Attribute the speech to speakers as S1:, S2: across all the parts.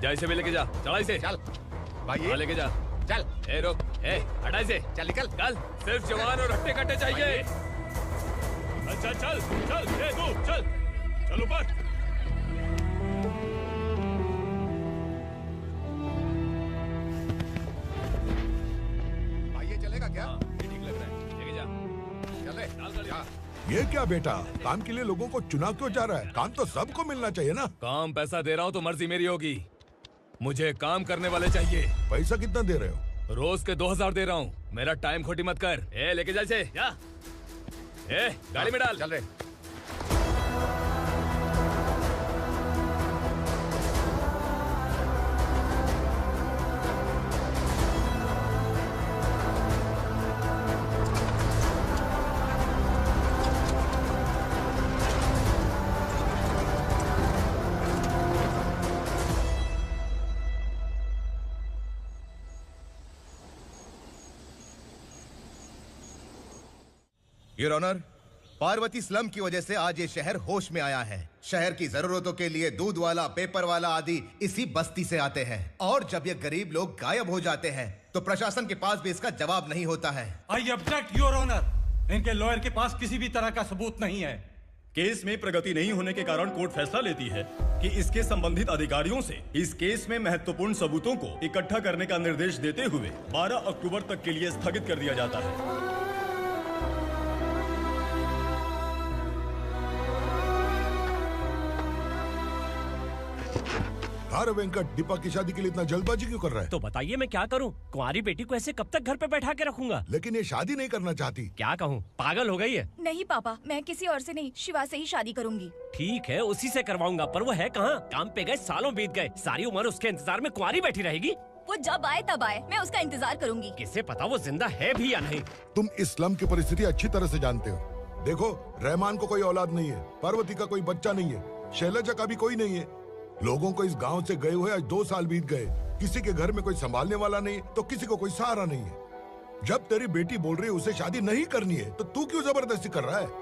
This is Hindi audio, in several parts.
S1: जा इसे भी लेके जा, चला इसे।
S2: चल भाई
S1: हाँ, लेके जा।
S2: चल।
S1: ए रुक, ए हटा इसे।
S2: चल निकल।
S1: कल सिर्फ जवान और हट्टे कट्टे चाहिए।
S3: चल चल चल, ए तू चल, चल ऊपर।
S2: भाई ये चलेगा क्या?
S1: ये ठीक लग रहा है, लेके जा।
S2: चले
S1: चल जा।
S4: ये क्या बेटा, काम के लिए लोगों को चुना क्यों जा रहा है? काम तो सबको मिलना चाहिए ना।
S1: काम पैसा दे रहा हूँ तो मर्जी मेरी होगी, मुझे काम करने वाले चाहिए।
S4: पैसा कितना दे रहे हो?
S1: रोज के 2000 दे रहा हूँ, मेरा टाइम खोटी मत कर। ए लेके जा इसे, जा। ए गाड़ी में डाल।
S2: चल रहे।
S5: योर ऑनर, पार्वती स्लम की वजह से आज ये शहर होश में आया है। शहर की जरूरतों के लिए दूध वाला, पेपर वाला आदि इसी बस्ती से आते हैं, और जब ये गरीब लोग गायब हो जाते हैं तो प्रशासन के पास भी इसका जवाब नहीं होता है।
S6: आई ऑब्जेक्ट योर ऑनर, इनके लॉयर के पास किसी भी तरह का सबूत नहीं है।
S3: केस में प्रगति नहीं होने के कारण कोर्ट फैसला लेती है कि इसके संबंधित अधिकारियों से इस केस में महत्वपूर्ण सबूतों को इकट्ठा करने का निर्देश देते हुए 12 अक्टूबर तक के लिए स्थगित कर दिया जाता है।
S4: अरे वेंकट, दीपा की शादी के लिए इतना जल्दबाजी क्यों कर रहा है?
S7: तो बताइए मैं क्या करूं? कुंवारी बेटी को ऐसे कब तक घर पे बैठा के रखूंगा?
S4: लेकिन ये शादी नहीं करना चाहती।
S7: क्या कहूं, पागल हो गई है।
S8: नहीं पापा, मैं किसी और से नहीं, शिवा से ही शादी करूंगी।
S7: ठीक है, उसी से करवाऊंगा, पर वो है कहाँ? काम पे गए, सालों बीत गए, सारी उम्र उसके इंतजार में कुंवारी बैठी रहेगी।
S8: वो जब आए तब आए, मैं उसका इंतजार करूंगी।
S7: किसे पता वो जिंदा है भी या नहीं।
S4: तुम इस्लाम की परिस्थिति अच्छी तरह से जानते हो। देखो, रहमान को कोई औलाद नहीं है, पार्वती का कोई बच्चा नहीं है, शैलजा का भी कोई नहीं है। लोगों को इस गांव से गए हुए आज 2 साल बीत गए। किसी के घर में कोई संभालने वाला नहीं, तो किसी को कोई सहारा नहीं है। जब तेरी बेटी बोल रही है उसे शादी नहीं करनी है, तो तू क्यों जबरदस्ती कर रहा है?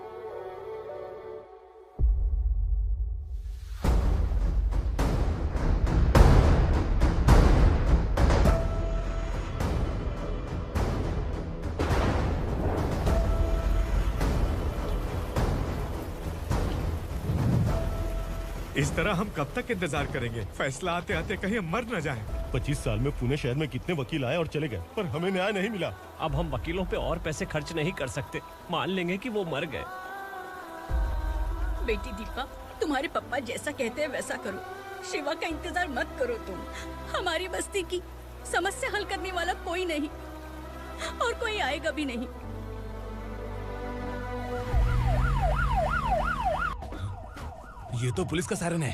S9: इस तरह हम कब तक इंतजार करेंगे? फैसला आते आते कहीं हम मर न जाएं।
S3: 25 साल में पुणे शहर में कितने वकील आए और चले गए, पर हमें न्याय नहीं मिला।
S7: अब हम वकीलों पे और पैसे खर्च नहीं कर सकते, मान लेंगे कि वो मर गए।
S10: बेटी दीपा, तुम्हारे पापा जैसा कहते हैं वैसा करो। शिवा का इंतजार मत करो तुम। हमारी बस्ती की समस्या हल करने वाला कोई नहीं, और कोई आएगा भी नहीं।
S1: ये तो पुलिस का सायरन है।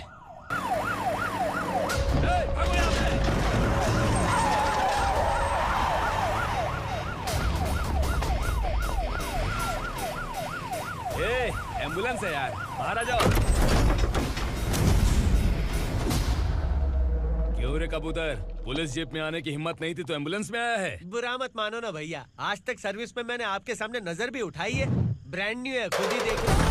S1: ए, एम्बुलेंस है यार, बाहर आ जाओ। क्यों रे कबूतर, पुलिस जीप में आने की हिम्मत नहीं थी तो एम्बुलेंस में आया है?
S11: बुरा मत मानो ना भैया, आज तक सर्विस में मैंने आपके सामने नजर भी उठाई है। ब्रांड न्यू है, खुद ही देख लो।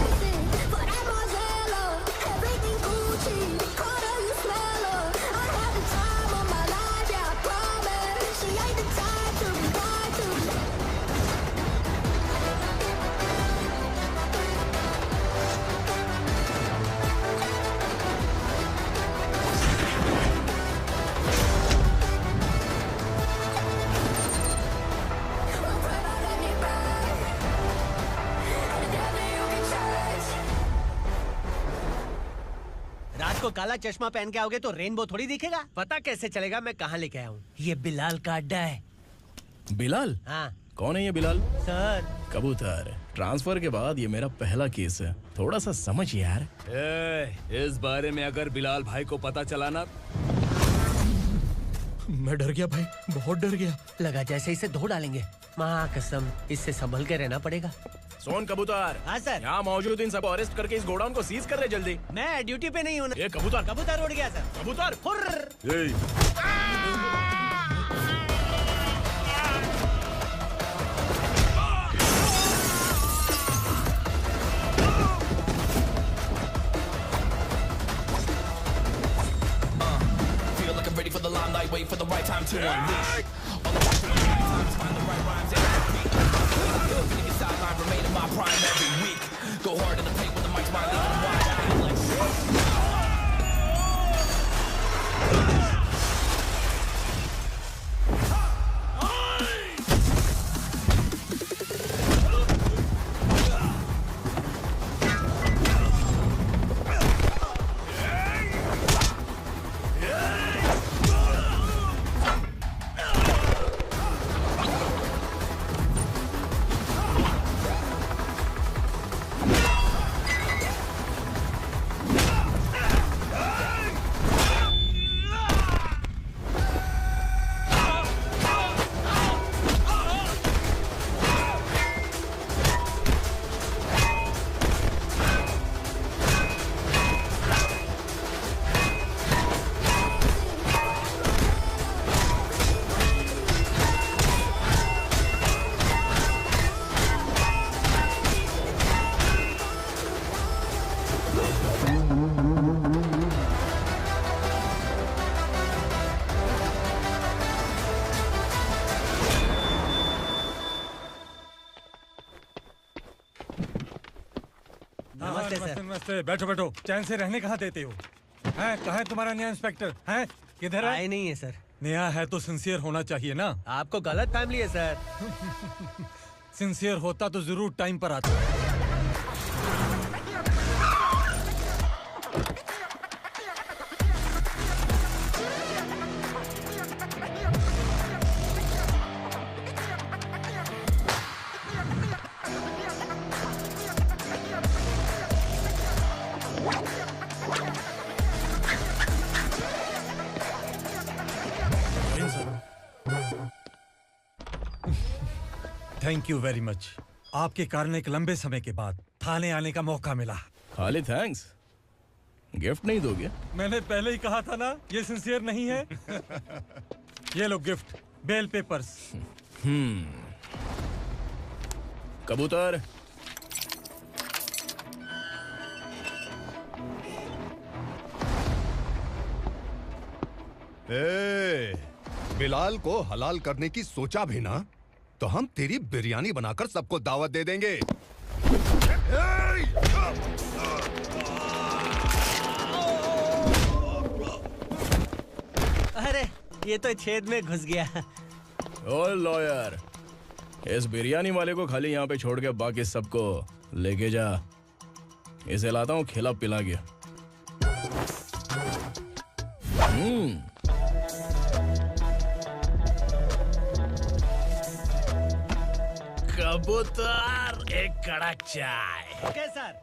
S11: को काला चश्मा पहन के आओगे तो रेनबो थोड़ी दिखेगा। पता कैसे चलेगा मैं कहाँ लेके आया हूँ? ये बिलाल का अड्डा है।
S1: बिलाल?
S11: हाँ।
S1: कौन है ये बिलाल?
S11: सर
S1: कबूतर, ट्रांसफर के बाद ये मेरा पहला केस है, थोड़ा सा समझ यार। इस बारे में अगर बिलाल भाई को पता चला ना।
S11: मैं डर गया भाई, बहुत डर गया। लगा जैसे इसे धो डालेंगे। माँ कसम, इससे संभल के रहना पड़ेगा।
S1: सोन कबूतर।
S11: हाँ सर।
S1: यहाँ मौजूद इन सबको अरेस्ट करके इस गोडाउन को सीज कर रहे जल्दी।
S11: मैं ड्यूटी पे नहीं हूँ।
S1: ये कबूतर।
S11: कबूतर उड़ गया सर।
S1: कबूतर।
S12: Feel like a wait for the right time to unleash. All the watching the right times, find the right rhymes and repeat. Feeling your sideline, remain in my prime every week. Go hard in the paint with the mic's wide, leaving them wide eyed like
S6: नमस्ते, बैठो बैठो। चैन से रहने कहाँ देते हो? हैं, कहाँ है तुम्हारा नया इंस्पेक्टर? हैं, किधर है?
S11: आए नहीं है सर।
S6: नया है तो सिंसियर होना चाहिए ना।
S11: आपको गलत फैमिली है सर।
S6: सिंसियर होता तो जरूर टाइम पर आता। Thank you very much. आपके कारण एक लंबे समय के बाद थाने आने का मौका मिला।
S1: खाली थैंक्स, गिफ्ट नहीं दोगे?
S6: मैंने पहले ही कहा था ना, ये सिंसियर नहीं है। ये लो गिफ्ट, बेल पेपर्स।
S1: कबूतर।
S2: बिलाल को हलाल करने की सोचा भी ना, तो हम तेरी बिरयानी बनाकर सबको दावत दे देंगे।
S11: अरे ये तो छेद में घुस गया।
S1: ओ लॉयर, इस बिरयानी वाले को खाली यहाँ पे छोड़ के बाकी सबको लेके जा। इसे लाता हूँ खिला पिला के।
S7: कबूतर, एक कड़क चाय।
S11: Okay sir.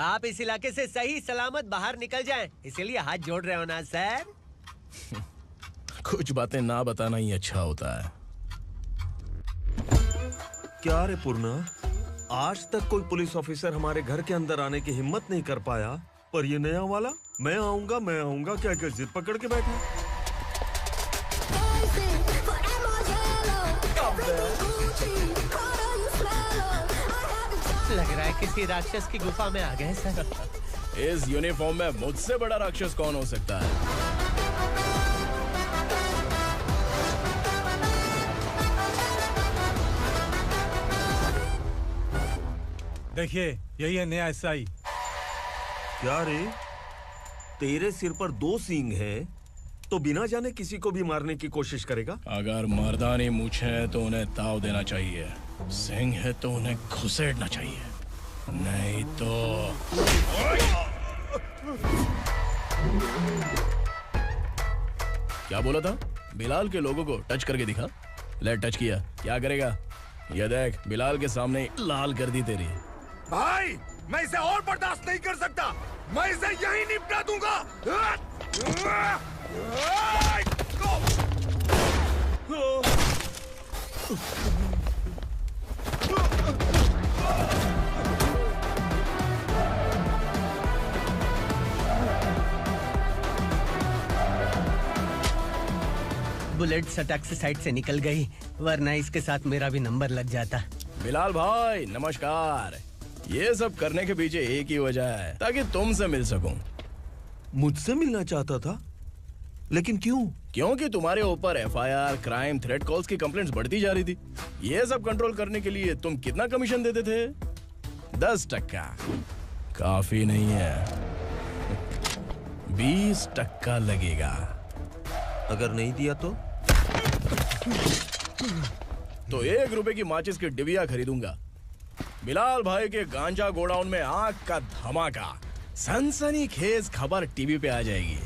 S11: आप इस इलाके से सही सलामत बाहर निकल जाएं, इसीलिए हाथ जोड़ रहे हो ना सर।
S1: कुछ बातें ना बताना ही अच्छा होता है।
S9: क्या रे पूर्णा, आज तक कोई पुलिस ऑफिसर हमारे घर के अंदर आने की हिम्मत नहीं कर पाया, पर ये नया वाला मैं आऊंगा क्या जिद पकड़ के बैठा।
S11: लग रहा है किसी राक्षस की गुफा में आ गए सर।
S1: इस यूनिफॉर्म में मुझसे बड़ा राक्षस कौन हो सकता है?
S6: देखिए, यही है नया एसआई।
S9: क्या रे, तेरे सिर पर 2 सींग है तो बिना जाने किसी को भी मारने की कोशिश करेगा?
S1: अगर मर्दानी मूछें हैं तो उन्हें ताव देना चाहिए, सिंह है तो उन्हें घुसेड़ना चाहिए, नहीं तो। क्या बोला था? बिलाल के लोगों को टच करके दिखा। ले टच किया, क्या करेगा? ये देख, बिलाल के सामने ही लाल कर दी तेरी।
S2: भाई, मैं इसे और बर्दाश्त नहीं कर सकता। मैं इसे यहीं निपटा दूंगा।
S11: बुलेट सटक से साइड से निकल गई, वरना इसके साथ मेरा भी नंबर लग जाता।
S1: बिलाल भाई नमस्कार। ये सब करने के पीछे एक ही वजह है, ताकि तुमसे मिल सकूं।
S9: मुझसे मिलना चाहता था, लेकिन क्यों?
S1: क्योंकि तुम्हारे ऊपर एफआईआर, क्राइम, थ्रेट कॉल्स की कंप्लेंट्स बढ़ती जा रही थी। ये सब कंट्रोल करने के लिए तुम कितना कमीशन देते थे? 10%। काफी नहीं है, 20% लगेगा।
S9: अगर नहीं दिया तो
S1: 1 रुपए की माचिस की डिबिया खरीदूंगा। बिलाल भाई के गांजा गोडाउन में आग का धमाका, सनसनीखेज खबर टीवी पे आ जाएगी।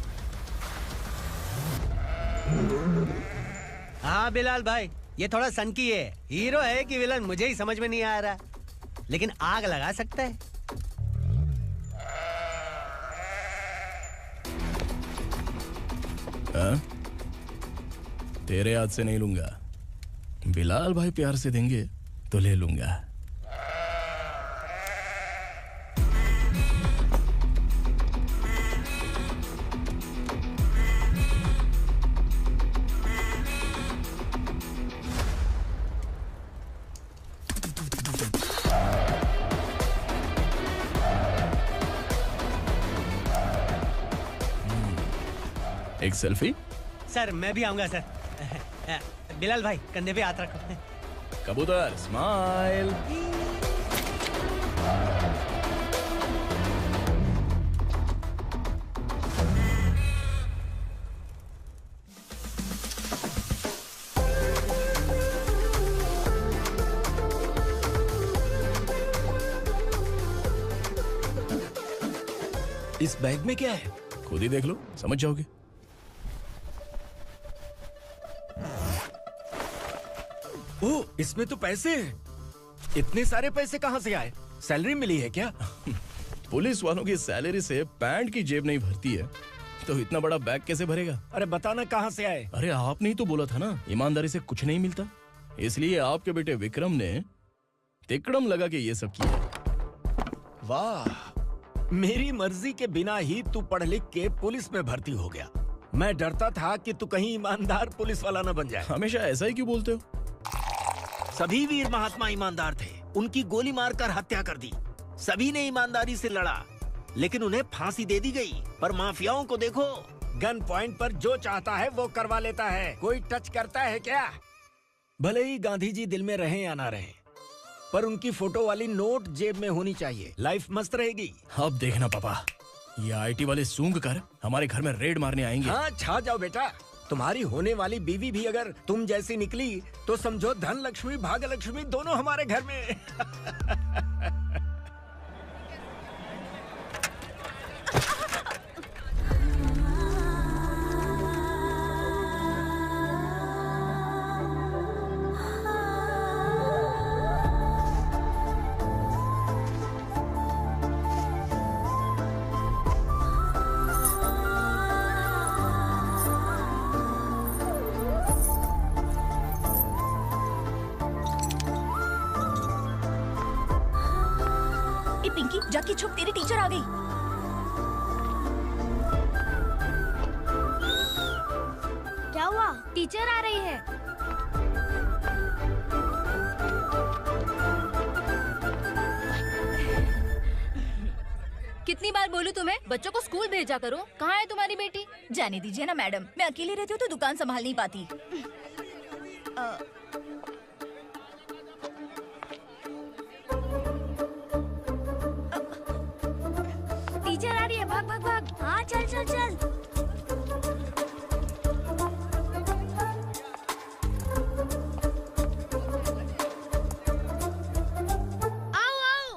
S11: हाँ बिलाल भाई, ये थोड़ा सनकी है। हीरो है कि विलन मुझे ही समझ में नहीं आ रहा, लेकिन आग लगा सकता है।
S1: तेरे हाथ से नहीं लूंगा, बिलाल भाई प्यार से देंगे तो ले लूंगा। एक सेल्फी?
S11: सर मैं भी आऊंगा सर। बिलाल भाई कंधे पे हाथ रखो।
S1: कबूतर स्माइल।
S13: इस बैग में क्या है?
S1: खुद ही देख लो, समझ जाओगे।
S13: ओह, इसमें तो पैसे हैं। इतने सारे पैसे कहाँ से आए? सैलरी मिली है क्या?
S1: पुलिस वालों की सैलरी से पैंट की जेब नहीं भरती है, तो इतना बड़ा बैग कैसे भरेगा?
S13: अरे बताना कहाँ से आए?
S1: अरे आपने ही तो बोला था ना, ईमानदारी से कुछ नहीं मिलता। इसलिए आपके बेटे विक्रम ने तिकड़म लगा के ये सब किया।
S13: वाह, मेरी मर्जी के बिना ही तू पढ़ लिख के पुलिस में भर्ती हो गया। मैं डरता था कि तू कहीं ईमानदार पुलिस वाला न बन जाए।
S1: हमेशा ऐसा ही क्यों बोलते हो?
S13: सभी वीर महात्मा ईमानदार थे, उनकी गोली मारकर हत्या कर दी। सभी ने ईमानदारी से लड़ा, लेकिन उन्हें फांसी दे दी गई। पर माफियाओं को देखो, गन पॉइंट पर जो चाहता है वो करवा लेता है। कोई टच करता है क्या? भले ही गांधी जी दिल में रहे या ना रहे, पर उनकी फोटो वाली नोट जेब में होनी चाहिए। लाइफ मस्त रहेगी।
S1: अब देखना पापा, ये आईटी वाले सूंघ कर हमारे घर में रेड मारने आएंगे।
S13: हाँ, छा जाओ बेटा। तुम्हारी होने वाली बीवी भी अगर तुम जैसी निकली तो समझो धन लक्ष्मी भाग्य लक्ष्मी दोनों हमारे घर में।
S8: पिंकी जाके छुप, तेरी टीचर आ गई।
S14: क्या हुआ? टीचर आ रही है।
S8: कितनी बार बोलूं तुम्हें, बच्चों को स्कूल भेजा करो। कहाँ है तुम्हारी बेटी? जाने दीजिए ना मैडम, मैं अकेली रहती हूँ तो दुकान संभाल नहीं पाती।
S14: टीचर आ रही है, भाग भाग भाग। हाँ चल चल चल। आओ आओ।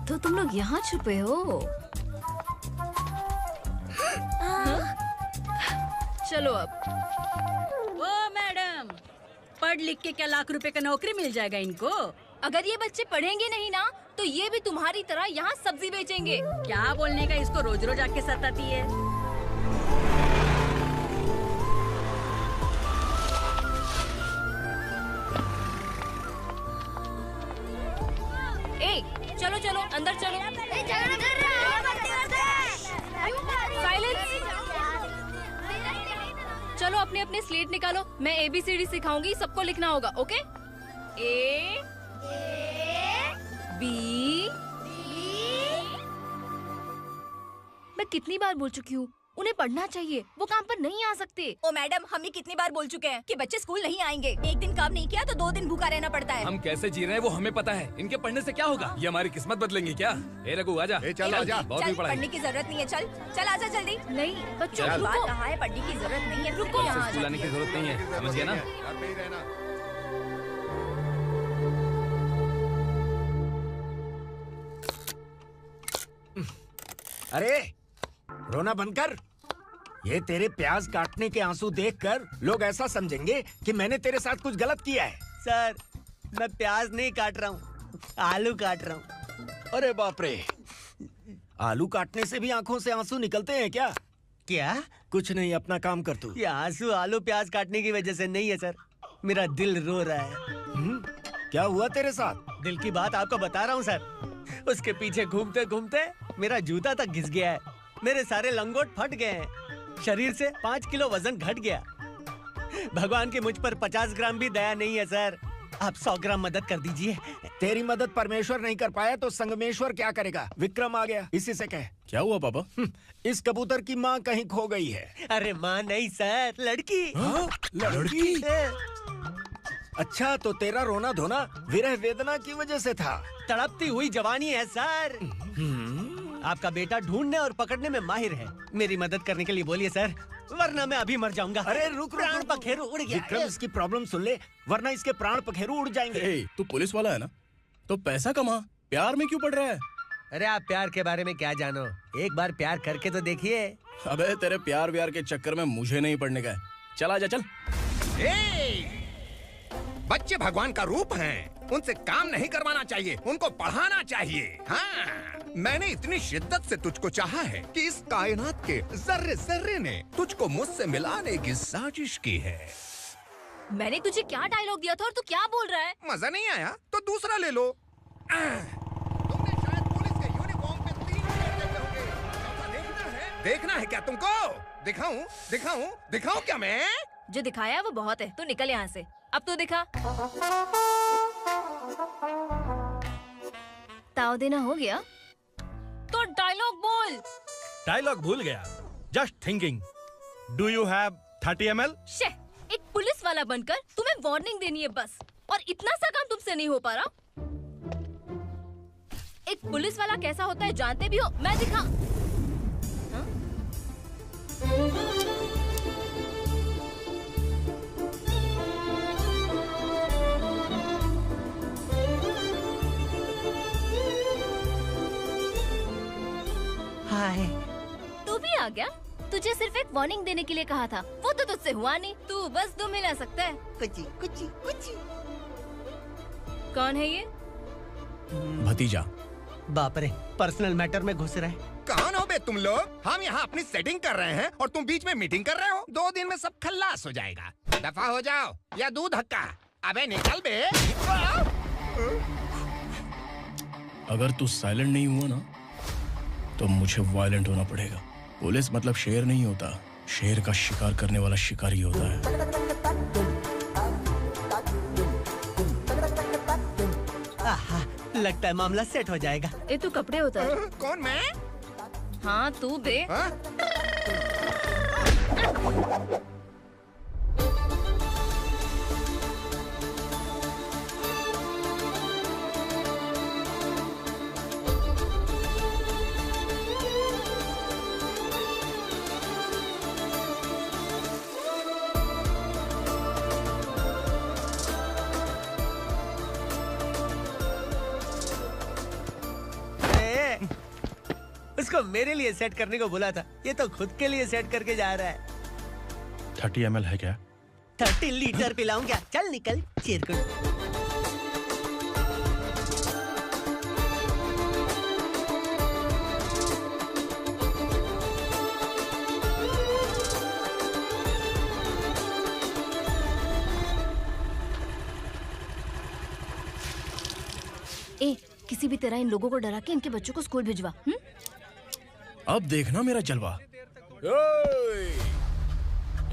S8: तो तुम लोग यहाँ छुपे हो? चलो अब।
S10: ओ मैडम, पढ़ लिख के क्या लाख रुपए का नौकरी मिल जाएगा इनको?
S8: अगर ये बच्चे पढ़ेंगे नहीं ना, तो ये भी तुम्हारी तरह यहाँ सब्जी बेचेंगे।
S10: क्या बोलने का, इसको रोज रोज आके सताती है।
S8: ए, चलो चलो अंदर चलो। साइलेंस। मैं ABCD सिखाऊंगी, सबको लिखना होगा, ओके? A B। मैं कितनी बार बोल चुकी हूँ, उन्हें पढ़ना चाहिए, वो काम पर नहीं आ सकते।
S15: ओ मैडम, हम ही कितनी बार बोल चुके हैं कि बच्चे स्कूल नहीं आएंगे। एक दिन काम नहीं किया तो 2 दिन भूखा रहना पड़ता है।
S16: हम कैसे जी रहे हैं वो हमें पता है, इनके पढ़ने से क्या होगा? ये हमारी किस्मत बदलेंगे क्या? ए रघु आजा।
S2: चल आजा।
S16: बहुत भी पढ़ाई।
S15: पढ़ने की जरूरत नहीं है, चल चल आजा जल्दी।
S8: नहीं बच्चों,
S15: की बात कहा है, पढ़ने की जरूरत नहीं है, रुको।
S16: यहाँ स्कूल आने की जरूरत नहीं है, समझ गया ना?
S13: अरे रोना बंद कर। ये तेरे प्याज काटने के आंसू देखकर लोग ऐसा समझेंगे कि मैंने तेरे साथ कुछ गलत किया है।
S11: सर, मैं प्याज नहीं काट रहा हूँ, आलू काट रहा हूँ।
S13: अरे बाप रे, आलू काटने से भी आंखों से आंसू निकलते हैं क्या?
S11: क्या?
S13: कुछ नहीं, अपना काम कर तू।
S11: ये आंसू आलू प्याज काटने की वजह से नहीं है सर, मेरा दिल रो रहा है।
S13: क्या हुआ तेरे साथ?
S11: दिल की बात आपको बता रहा हूँ सर। उसके पीछे घूमते घूमते मेरा जूता तक घिस गया है, मेरे सारे लंगोट फट गए हैं, शरीर से 5 किलो वजन घट गया। भगवान की मुझ पर 50 ग्राम भी दया नहीं है सर, आप 100 ग्राम मदद कर दीजिए।
S13: तेरी मदद परमेश्वर नहीं कर पाया तो संगमेश्वर क्या करेगा? विक्रम आ गया, इसी से कह।
S1: क्या हुआ पापा?
S13: इस कबूतर की माँ कहीं खो गई है।
S11: अरे माँ नहीं सर, लड़की।
S13: लड़की? अच्छा, तो तेरा रोना धोना विरह वेदना की वजह से था।
S11: तड़पती हुई जवानी है सर। आपका बेटा ढूंढने और पकड़ने में माहिर है, मेरी मदद करने के लिए बोलिए सर, वरना मैं अभी मर जाऊंगा।
S13: अरे रुक,
S11: प्राण पखेरु उड़ गया।
S13: विक्रम, इसकी प्रॉब्लम सुन ले, वरना इसके प्राण पखेरु उड़ जाएंगे।
S1: तू पुलिस वाला है ना, तो पैसा कमा, प्यार में क्यों पड़ रहा है?
S11: अरे आप प्यार के बारे में क्या जानो, एक बार प्यार करके तो देखिए।
S1: अबे तेरे प्यार व्यार के चक्कर में मुझे नहीं पड़ने का है, चल आजा चल।
S2: बच्चे भगवान का रूप हैं, उनसे काम नहीं करवाना चाहिए, उनको पढ़ाना चाहिए। हाँ, मैंने इतनी शिद्दत से तुझको चाहा है कि इस कायनात के जर्रे जर्रे ने तुझको मुझसे मिलाने की साजिश की है।
S8: मैंने तुझे क्या डायलॉग दिया था और तू क्या बोल रहा है?
S2: मजा नहीं आया तो दूसरा ले लो। तुमने शायद पुलिस के यूनिफॉर्म पे 3 शेर देखे होंगे। ऐसा देखना है क्या तुमको? दिखाऊं दिखाऊं दिखाऊं क्या मैं?
S8: जो दिखाया वो बहुत है, तू निकल यहाँ से। अब तो दिखा। ताव देना हो गया तो डायलॉग बोल।
S6: डायलॉग भूल गया। Just thinking, do you have 30 ml?
S8: शे, एक पुलिस वाला बनकर तुम्हें वार्निंग देनी है बस, और इतना सा काम तुमसे नहीं हो पा रहा। एक पुलिस वाला कैसा होता है जानते भी हो? मैं दिखा। हाँ?
S11: हाय,
S8: तू भी आ गया? तुझे सिर्फ एक वार्निंग देने के लिए कहा था, वो तो तुझसे हुआ नहीं। तू बस 2 मिला सकता है।
S11: कुची कुची कुची।
S8: कौन है ये?
S1: भतीजा।
S11: बाप रे, पर्सनल मैटर में घुस रहे।
S2: कौन हो बे तुम लोग? हम यहाँ अपनी सेटिंग कर रहे हैं और तुम बीच में मीटिंग कर रहे हो। 2 दिन में सब खल्लास हो जाएगा। दफा हो जाओ या दूध हक्का। अबे निकल बे।
S1: अगर तू साइलेंट नहीं हुआ ना तो मुझे वायलेंट होना पड़ेगा। पुलिस मतलब शेर नहीं होता, शेर का शिकार करने वाला शिकारी होता है।
S11: आहा, लगता है मामला सेट हो जाएगा।
S8: ए तू कपड़े उतार।
S2: कौन मैं?
S8: हाँ तू बे।
S11: उसको मेरे लिए सेट करने को बोला था, ये तो खुद के लिए सेट करके जा रहा है।
S6: 30 ml है क्या?
S11: 30 लीटर पिलाऊं क्या? चल निकल चिरकुट।
S8: ए, किसी भी तरह इन लोगों को डरा के इनके बच्चों को स्कूल भिजवा।
S1: अब देखना मेरा जलवा।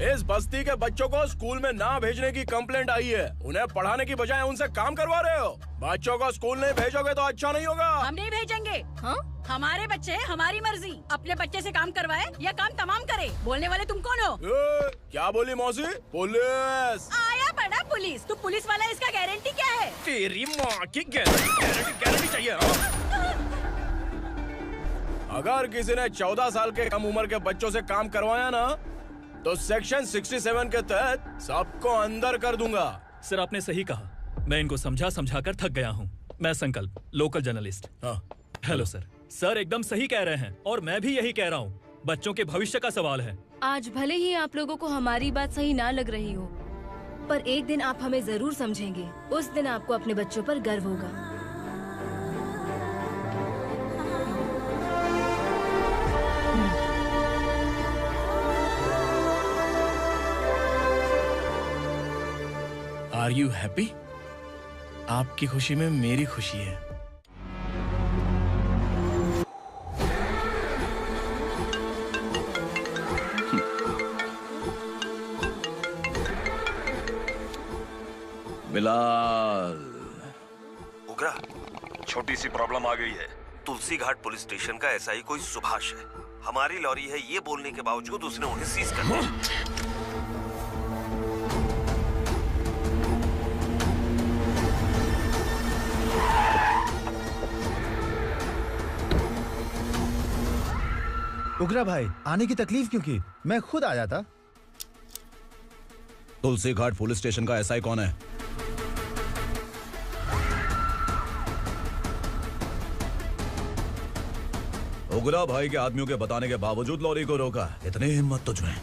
S1: इस बस्ती के बच्चों को स्कूल में ना भेजने की कंप्लेंट आई है। उन्हें पढ़ाने की बजाय उनसे काम करवा रहे हो। बच्चों को स्कूल नहीं भेजोगे तो अच्छा नहीं होगा।
S10: हम नहीं भेजेंगे। हाँ? हमारे बच्चे हमारी मर्जी। अपने बच्चे से काम करवाए या काम तमाम करे। बोलने वाले तुम कौन हो?
S1: क्या बोली मौसी? पुलिस
S10: आया बड़ा पुलिस। तू पुलिस वाला, इसका गारंटी क्या है?
S1: तेरी माँ की गारंटी चाहिए। अगर किसी ने 14 साल के कम उम्र के बच्चों से काम करवाया ना तो सेक्शन 67 के तहत सबको अंदर कर दूंगा।
S17: सर आपने सही कहा। मैं इनको समझा कर थक गया हूँ। मैं संकल्प, local journalist. Hello sir. Sir एकदम सही कह रहे हैं और मैं भी यही कह रहा हूँ। बच्चों के भविष्य का सवाल है।
S18: आज भले ही आप लोगों को हमारी बात सही ना लग रही हो, पर एक दिन आप हमें जरूर समझेंगे। उस दिन आपको अपने बच्चों पर गर्व होगा।
S1: Are you happy? आपकी खुशी में मेरी खुशी है।
S9: बिलाल। उगरा, छोटी सी प्रॉब्लम आ गई है। तुलसी घाट पुलिस स्टेशन का ऐसा ही कोई सुभाष है। हमारी लॉरी है ये बोलने के बावजूद उसने उन्हें सीज कर दिया।
S19: उगरा भाई, आने की तकलीफ क्यों की? मैं खुद आया था।
S20: तुलसी घाट पुलिस स्टेशन का एसआई कौन है? उगरा भाई के आदमियों के बताने के बावजूद लॉरी को रोका। इतनी हिम्मत तुझमें?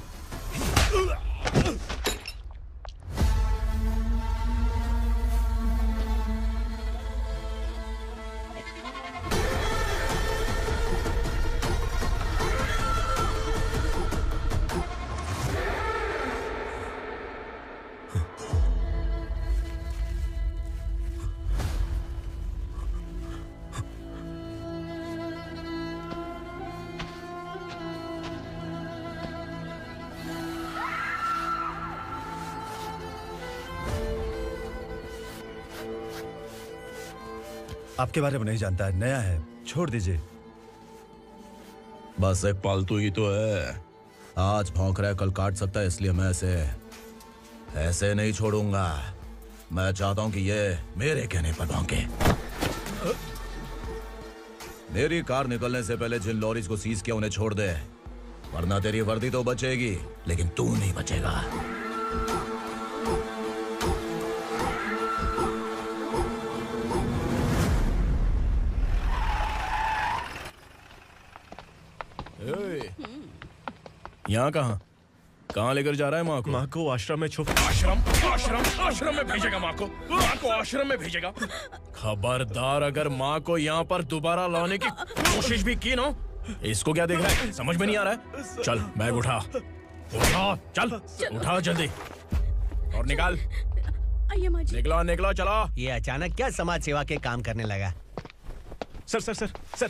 S19: आपके बारे में नहीं जानता है, नया है, छोड़ दीजिए।
S20: बस एक पालतू ही तो है। आज भौंक रहा है, कल काट सकता है, इसलिए मैं ऐसे नहीं छोड़ूंगा। मैं चाहता हूं कि ये मेरे कहने पर भौंके। मेरी कार निकलने से पहले जिन लॉरीज को सीज किया उन्हें छोड़ दे, वरना तेरी वर्दी तो बचेगी लेकिन तू नहीं बचेगा।
S1: यहाँ कहाँ लेकर जा रहा है माँ को?
S9: माँ को आश्रम में
S1: आश्रम में भेजेगा माँ को आश्रम में भेजेगा। खबरदार, अगर माँ को यहाँ पर दोबारा लाने की कोशिश भी की ना, इसको क्या देख रहा है? समझ में नहीं आ रहा है? चल बैग उठा, चल उठा जल्दी और निकाल। निकला चला।
S11: ये अचानक क्या समाज सेवा के काम करने लगा?
S9: सर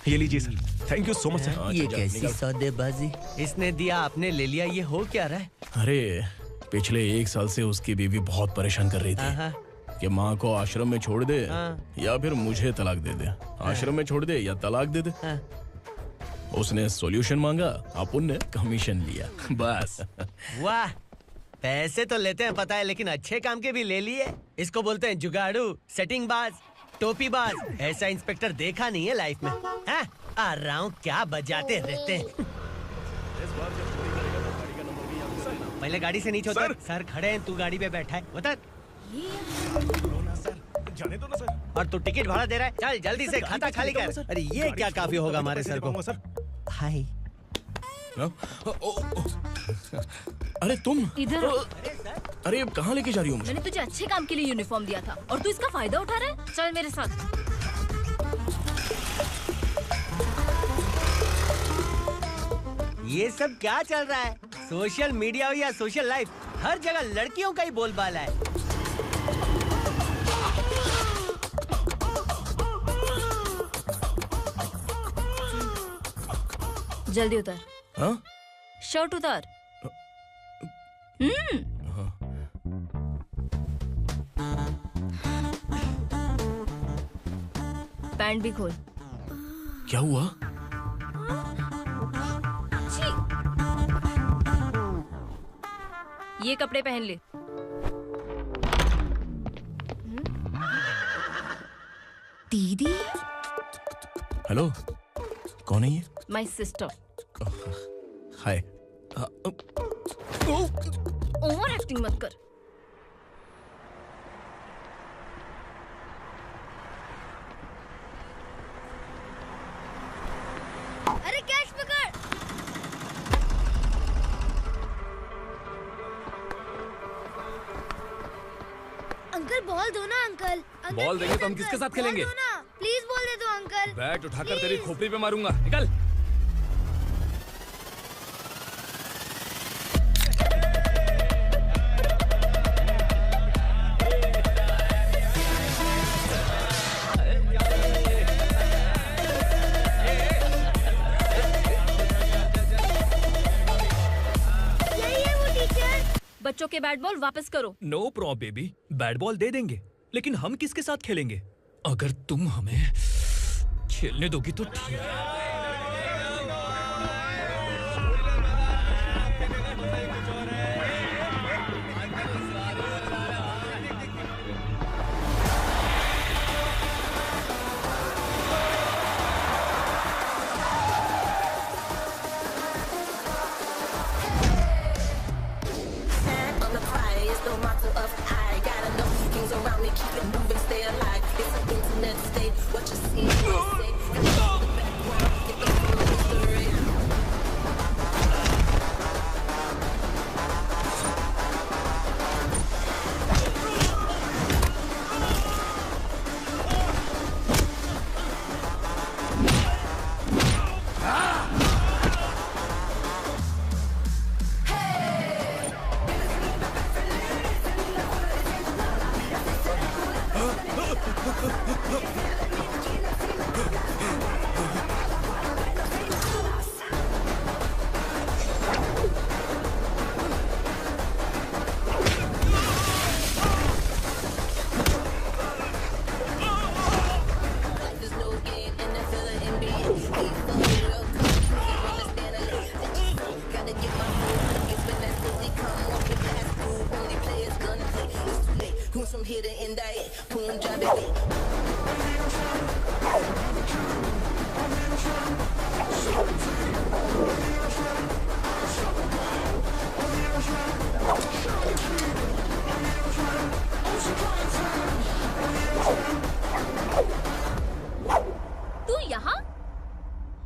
S9: ये लीजिए sir. Thank you so much sir.
S11: ये कैसी सौदेबाजी? इसने दिया, आपने ले लिया, ये हो क्या रहा है?
S1: अरे पिछले 1 साल से उसकी बीवी बहुत परेशान कर रही थी कि माँ को आश्रम में छोड़ दे या फिर मुझे तलाक दे दे। आश्रम में छोड़ दे या तलाक दे दे। उसने सॉल्यूशन मांगा, अपन ने कमीशन लिया, बस।
S11: वाह, पैसे तो लेते हैं पता है, लेकिन अच्छे काम के भी ले लिए। इसको बोलते हैं जुगाड़ू, सेटिंग बाज, टोपी बाज। ऐसा इंस्पेक्टर देखा नहीं है लाइफ में। हाँ? आ रहा हूँ, क्या बजाते रहते हैं। पहले गाड़ी से नीचे उतर। सर खड़े हैं, तू गाड़ी पे बैठा है, उतर।
S9: जाने दो ना सर।
S11: और तू टिकट भाड़ा दे रहा है? चल जल्दी से खाता खाली कर। अरे ये क्या काफी होगा हमारे सर को? हाय।
S1: अरे तुम
S8: इधर।
S1: अरे अब कहाँ लेके जा रही हो मुझे?
S8: मैंने तुझे अच्छे काम के लिए यूनिफॉर्म दिया था और तू इसका फायदा उठा रहा है। चल मेरे साथ।
S11: ये सब क्या चल रहा है? सोशल मीडिया हो या सोशल लाइफ, हर जगह लड़कियों का ही बोलबाला है।
S8: जल्दी उतर।
S1: हाँ?
S8: शर्ट उतार।
S18: पैंट भी खोल।
S1: क्या हुआ?
S18: ये कपड़े पहन ले।
S8: दीदी।
S1: हेलो, कौन है ये?
S18: My sister.
S1: Hi.
S18: Over acting मत कर।
S14: अरे कैश पकड़। अंकल बॉल दो ना अंकल।
S16: बॉल देंगे तो हम किसके साथ खेलेंगे?
S14: प्लीज बॉल दे दो अंकल।
S16: बैट उठाकर तेरी खोपड़ी पे मारूंगा। निकल।
S18: बच्चों के बैट बॉल वापस करो।
S17: No problem baby, bat ball दे देंगे, लेकिन हम किसके साथ खेलेंगे? अगर तुम हमें खेलने दोगी तो ठीक है।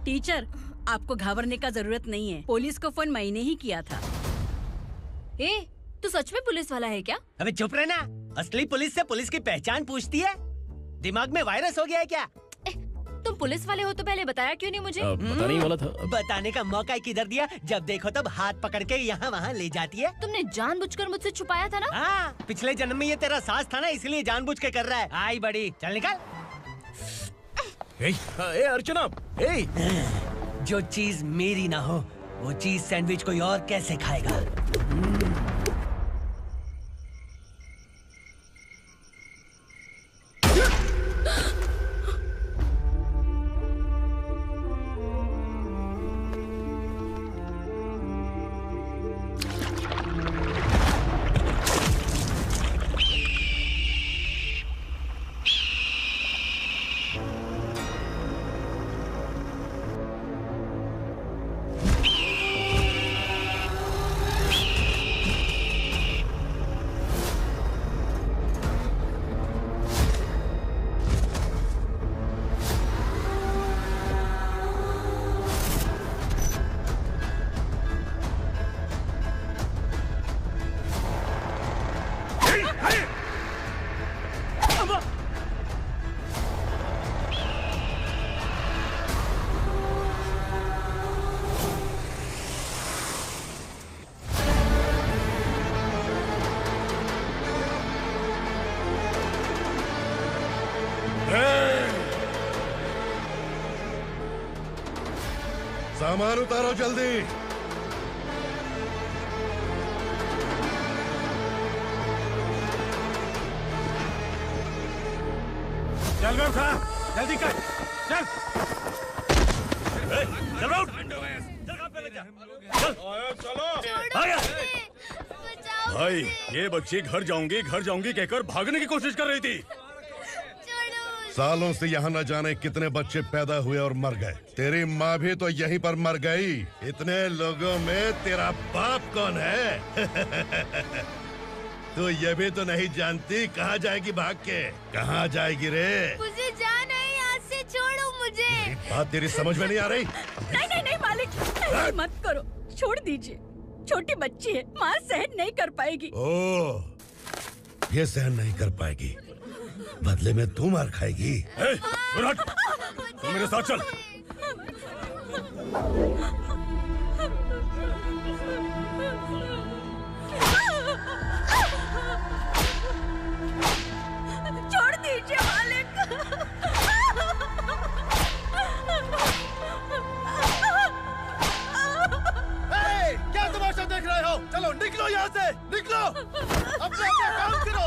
S10: टीचर, आपको घबराने का जरूरत नहीं है। पुलिस को फोन मैंने ही किया था।
S18: ए, तू सच में पुलिस वाला है क्या?
S11: अबे चुप रहना। असली पुलिस से पुलिस की पहचान पूछती है? दिमाग में वायरस हो गया है क्या?
S18: तुम पुलिस वाले हो तो पहले बताया क्यों नहीं मुझे?
S1: बताने ही वाला था।
S11: बताने का मौका किधर दिया? जब देखो तब हाथ पकड़ के यहाँ वहाँ ले जाती है।
S18: तुमने जानबूझकर मुझसे छुपाया था ना?
S11: हाँ, पिछले जन्म में ये तेरा सास था ना, इसलिए जानबूझ के कर रहा है। आई बड़ी, चल निकल।
S1: ए अर्चना,
S11: जो चीज मेरी ना हो वो चीज सैंडविच कोई और कैसे खाएगा?
S4: सामान उतारो जल्दी।
S6: चल बे उठा, जल्दी कर, चल। चल राउंड,
S3: भाई ये बच्ची घर जाऊंगी कहकर भागने की कोशिश कर रही थी।
S4: सालों से यहाँ न जाने कितने बच्चे पैदा हुए और मर गए। तेरी माँ भी तो यहीं पर मर गई। इतने लोगों में तेरा बाप कौन है? तू ये भी तो नहीं जानती कहाँ जाएगी भाग के? कहाँ जाएगी रे?
S14: मुझे जाना है यहाँ से, छोड़ो मुझे।
S4: बात तेरी समझ में नहीं आ रही?
S10: नहीं मालिक, ऐसे मत करो, छोड़ दीजिए। छोटी बच्ची है, माँ सहन नहीं कर पाएगी।
S4: ओह, ये सहन नहीं कर पाएगी, बदले में तू मार खाएगी।
S3: तू मेरे साथ चल।
S10: छोड़ दीजिए मालिक।
S19: क्या तमाशा देख रहे हो? चलो निकलो यहाँ से, निकलो। अपना काम करो।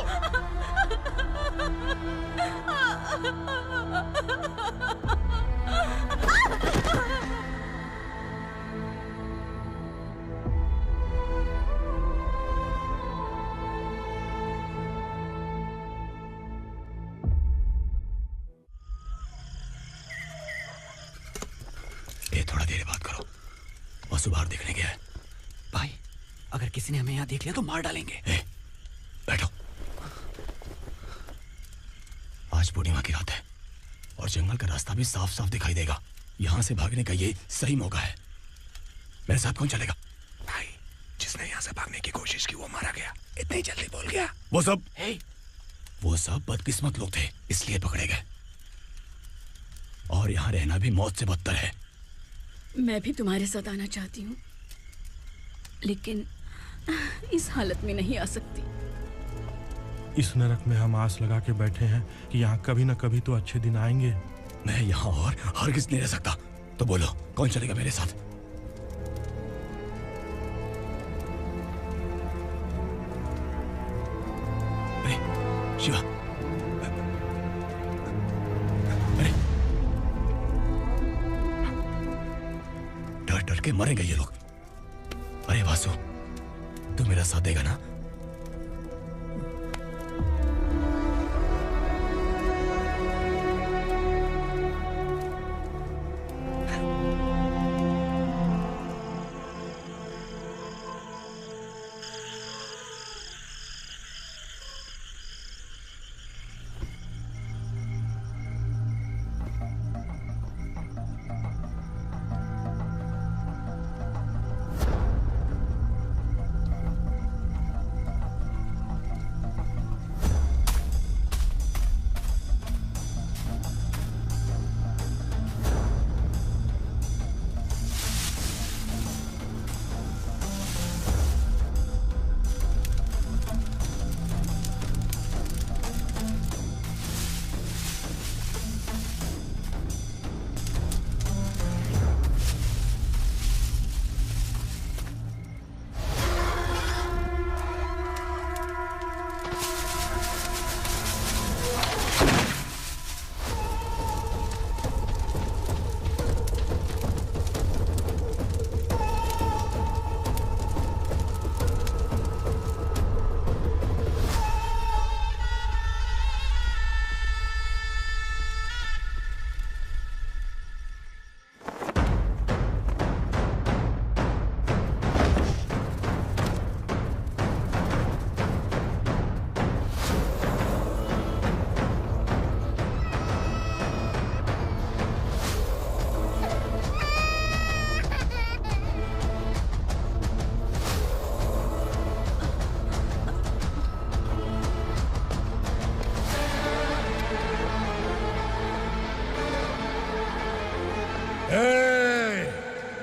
S21: ये थोड़ा देर बात करो, वसु बाहर देखने गया है।
S22: भाई अगर किसी ने हमें यहाँ देख लिया तो मार डालेंगे।
S21: बैठो। आज पूर्णिमा की रात है और जंगल का रास्ता भी साफ साफ दिखाई देगा। यहाँ से भागने का ये सही मौका है। मेरे साथ कौन चलेगा? भाई जिसने यहाँ से भागने की कोशिश की वो मारा गया। इतनी जल्दी बोल गया। वो सब बदकिस्मत लोग थे, इसलिए पकड़े गए। और यहाँ रहना भी मौत से बदतर है।
S10: मैं भी तुम्हारे साथ आना चाहती हूँ, लेकिन इस हालत में नहीं आ सकती।
S1: इस नरक में हम आस लगा के बैठे हैं कि यहाँ कभी न कभी तो अच्छे दिन आएंगे।
S21: मैं यहाँ और हरगिज़ नहीं रह सकता। तो बोलो कौन चलेगा मेरे साथ? अरे शिवा, अरे डर डर के मरेंगे ये लोग। अरे वासु, तू मेरा साथ देगा ना?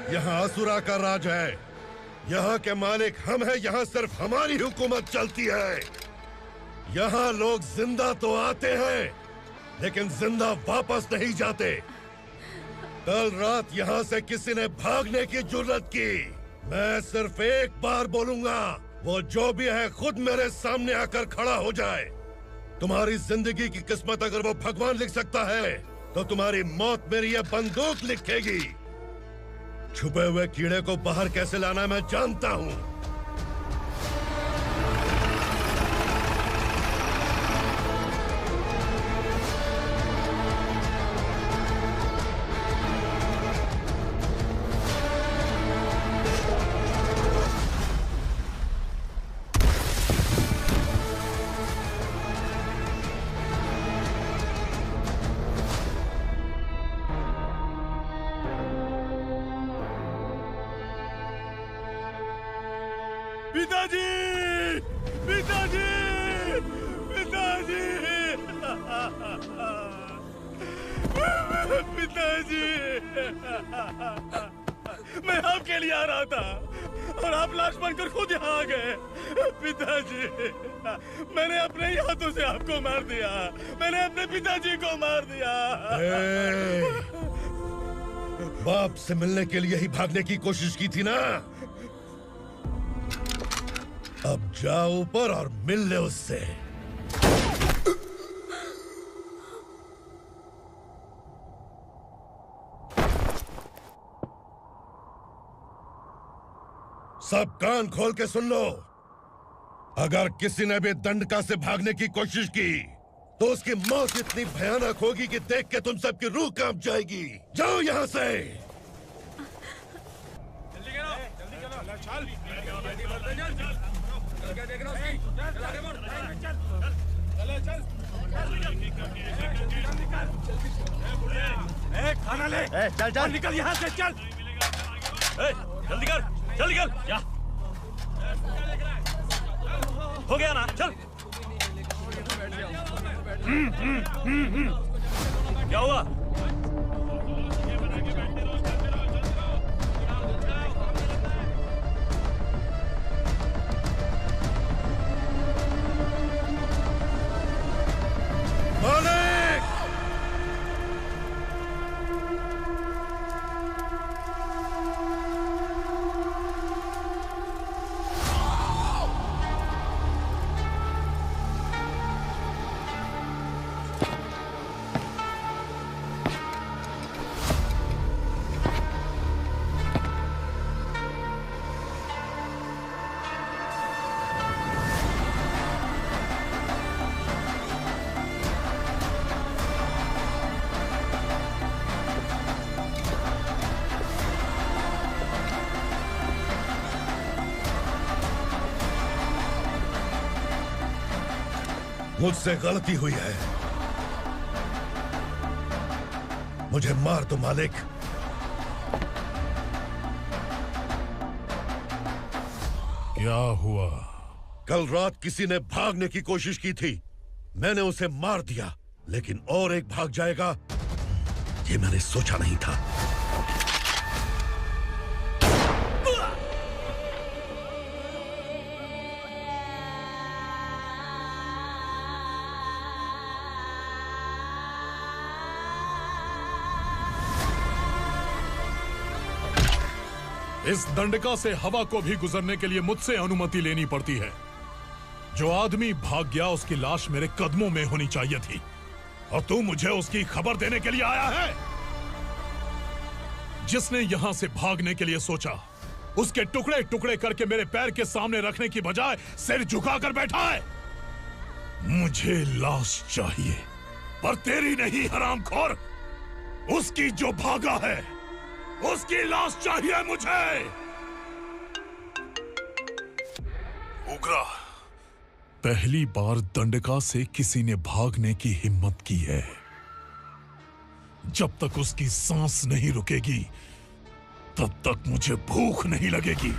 S4: यहाँ असुरा का राज है। यहाँ के मालिक हम हैं। यहाँ सिर्फ हमारी हुकूमत चलती है। यहाँ लोग जिंदा तो आते हैं लेकिन जिंदा वापस नहीं जाते। कल रात यहाँ से किसी ने भागने की जुर्रत की, मैं सिर्फ एक बार बोलूंगा, वो जो भी है खुद मेरे सामने आकर खड़ा हो जाए। तुम्हारी जिंदगी की किस्मत अगर वो भगवान लिख सकता है तो तुम्हारी मौत मेरी ये बंदूक लिखेगी। छुपे हुए कीड़े को बाहर कैसे लाना है मैं जानता हूँ।
S19: पिताजी, पिताजी, पिताजी, पिताजी, मैं आपके लिए आ रहा था और आप लाश बनकर खुद यहाँ आ गए। पिताजी, मैंने अपने ही हाथों से आपको मार दिया। मैंने अपने पिताजी को मार दिया।
S4: बाप से मिलने के लिए ही भागने की कोशिश की थी ना? अब जाओ ऊपर और मिल ले उससे। सब कान खोल के सुन लो। अगर किसी ने भी दंडका से भागने की कोशिश की तो उसकी मौत इतनी भयानक होगी कि देख के तुम सबकी रूह कांप जाएगी। जाओ यहाँ से।
S19: खाना ले। चल चल निकल यहाँ से, चल।
S17: जल्दी कर, जल्दी कर। जा। हो गया ना, चल। क्या हुआ?
S4: मुझसे गलती हुई है। मुझे मार दो मालिक। क्या हुआ? कल रात किसी ने भागने की कोशिश की थी। मैंने उसे मार दिया, लेकिन और एक भाग जाएगा ये मैंने सोचा नहीं था।
S5: इस दंडका से हवा को भी गुजरने के लिए मुझसे अनुमति लेनी पड़ती है। जो आदमी भाग गया उसकी लाश मेरे कदमों में होनी चाहिए थी, और तू मुझे उसकी खबर देने के लिए आया है। जिसने यहां से भागने के लिए सोचा उसके टुकड़े टुकड़े करके मेरे पैर के सामने रखने की बजाय सिर झुकाकर बैठा है। मुझे लाश चाहिए, पर तेरी नहीं हरामखोर। उसकी जो भागा है उसकी लाश चाहिए मुझे। उग्रा, पहली बार दंडका से किसी ने भागने की हिम्मत की है। जब तक उसकी सांस नहीं रुकेगी तब तक मुझे भूख नहीं लगेगी।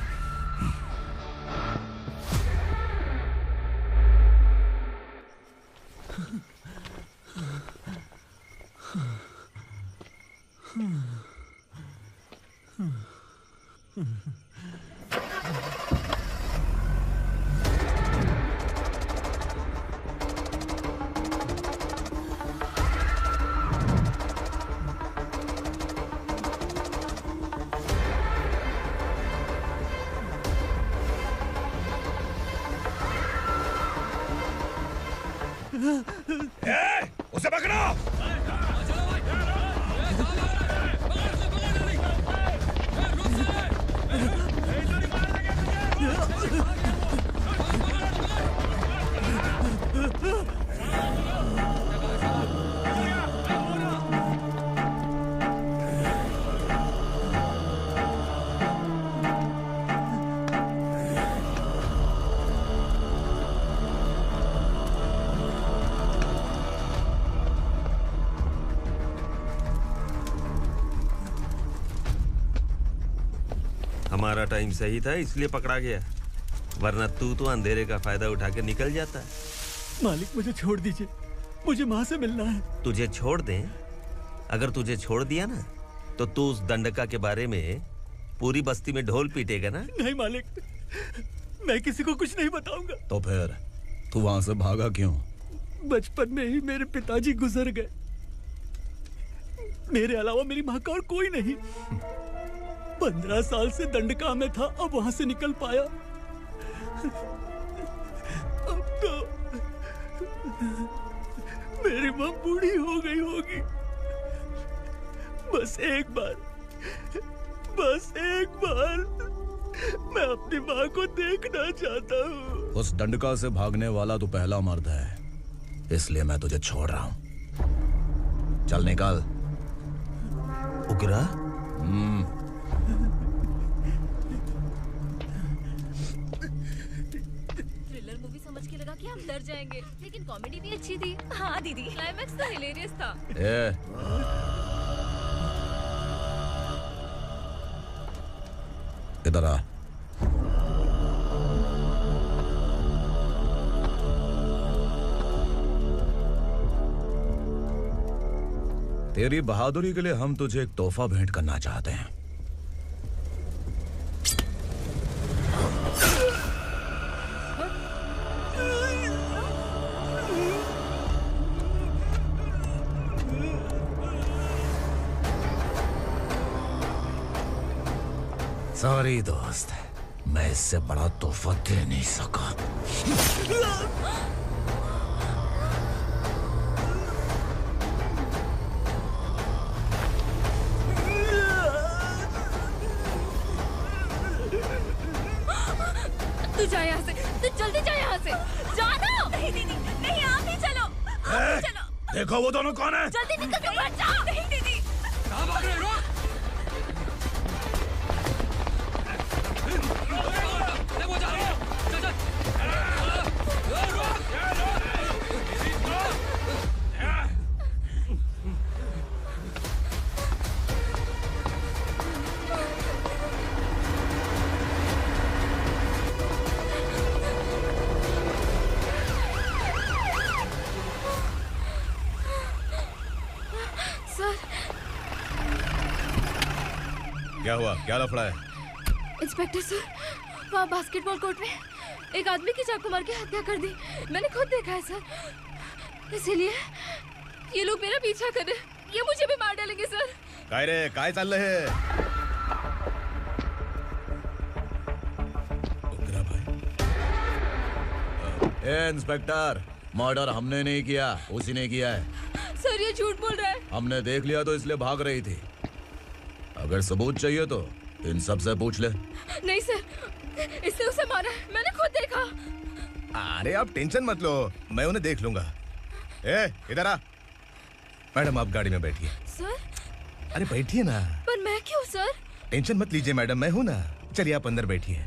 S2: उसे पकड़ो।
S9: हमारा टाइम सही था इसलिए पकड़ा गया, वरना तू तो अंधेरे का फायदा उठा के निकल जाता है।
S22: मालिक मुझे छोड़ दीजिए, मुझे माँ से मिलना है।
S9: तुझे छोड़ दें? अगर तुझे छोड़ दिया ना तो तू उस दंडका के बारे में पूरी बस्ती में ढोल पीटेगा ना।
S22: नहीं मालिक, मैं किसी को कुछ नहीं बताऊंगा।
S20: तो फिर तू वहां से भागा क्यों?
S22: बचपन में ही मेरे पिताजी गुजर गए, मेरे अलावा मेरी माँ का और कोई नहीं। 15 साल से दंडका में था, अब वहां से निकल पाया। अब तो मेरी माँ बूढ़ी हो गई होगी। बस एक बार मैं अपनी माँ को देखना चाहता हूँ।
S20: उस दंडका से भागने वाला तू पहला मर्द है, इसलिए मैं तुझे छोड़ रहा हूँ। चल निकल।
S9: उग्रा?
S18: थ्रिलर मूवी समझ के लगा कि हम डर जाएंगे, लेकिन कॉमेडी भी अच्छी थी। हाँ दीदी, क्लाइमैक्स तो हिलेरियस था।
S20: इधर आ। तेरी बहादुरी के लिए हम तुझे एक तोहफा भेंट करना चाहते हैं। सॉरी दोस्त, मैं इससे बड़ा तोहफा दे नहीं सका।
S18: तू जा यहाँ से, तू जल्दी जा यहाँ से। जाना। नहीं दीदी, नहीं आप ही चलो, आप ही चलो।
S20: देखो वो दोनों कौन है?
S18: जल्दी निकल के मत जाओ। नहीं दीदी।
S19: कहाँ भाग रहे हो? वो जा रहे हो। चल
S20: क्या हुआ? क्या लफड़ा है?
S18: इंस्पेक्टर सर, वहाँ बास्केटबॉल कोर्ट में एक आदमी की चाकू मार के हत्या कर दी। मैंने खुद देखा है सर, इसीलिए ये लोग मेरा पीछा कर रहे, ये मुझे भी मार डालेंगे सर।
S20: काय रे, काय चाललंय हे? ए इंस्पेक्टर, मर्डर हमने नहीं किया, उसी ने किया है।
S18: सर ये झूठ बोल रहा है।
S20: हमने देख लिया तो इसलिए भाग रही थी। अगर सबूत चाहिए तो इन सब से पूछ ले।
S18: नहीं सर, इसने उसे मारा है, मैंने खुद देखा।
S2: अरे आप टेंशन मत लो, मैं उन्हें देख लूंगा। ए इधर आ। मैडम आप गाड़ी में बैठिए।
S18: सर?
S2: अरे बैठिए ना।
S18: पर मैं क्यों सर?
S2: टेंशन मत लीजिए मैडम, मैं हूं ना। चलिए आप अंदर बैठिए।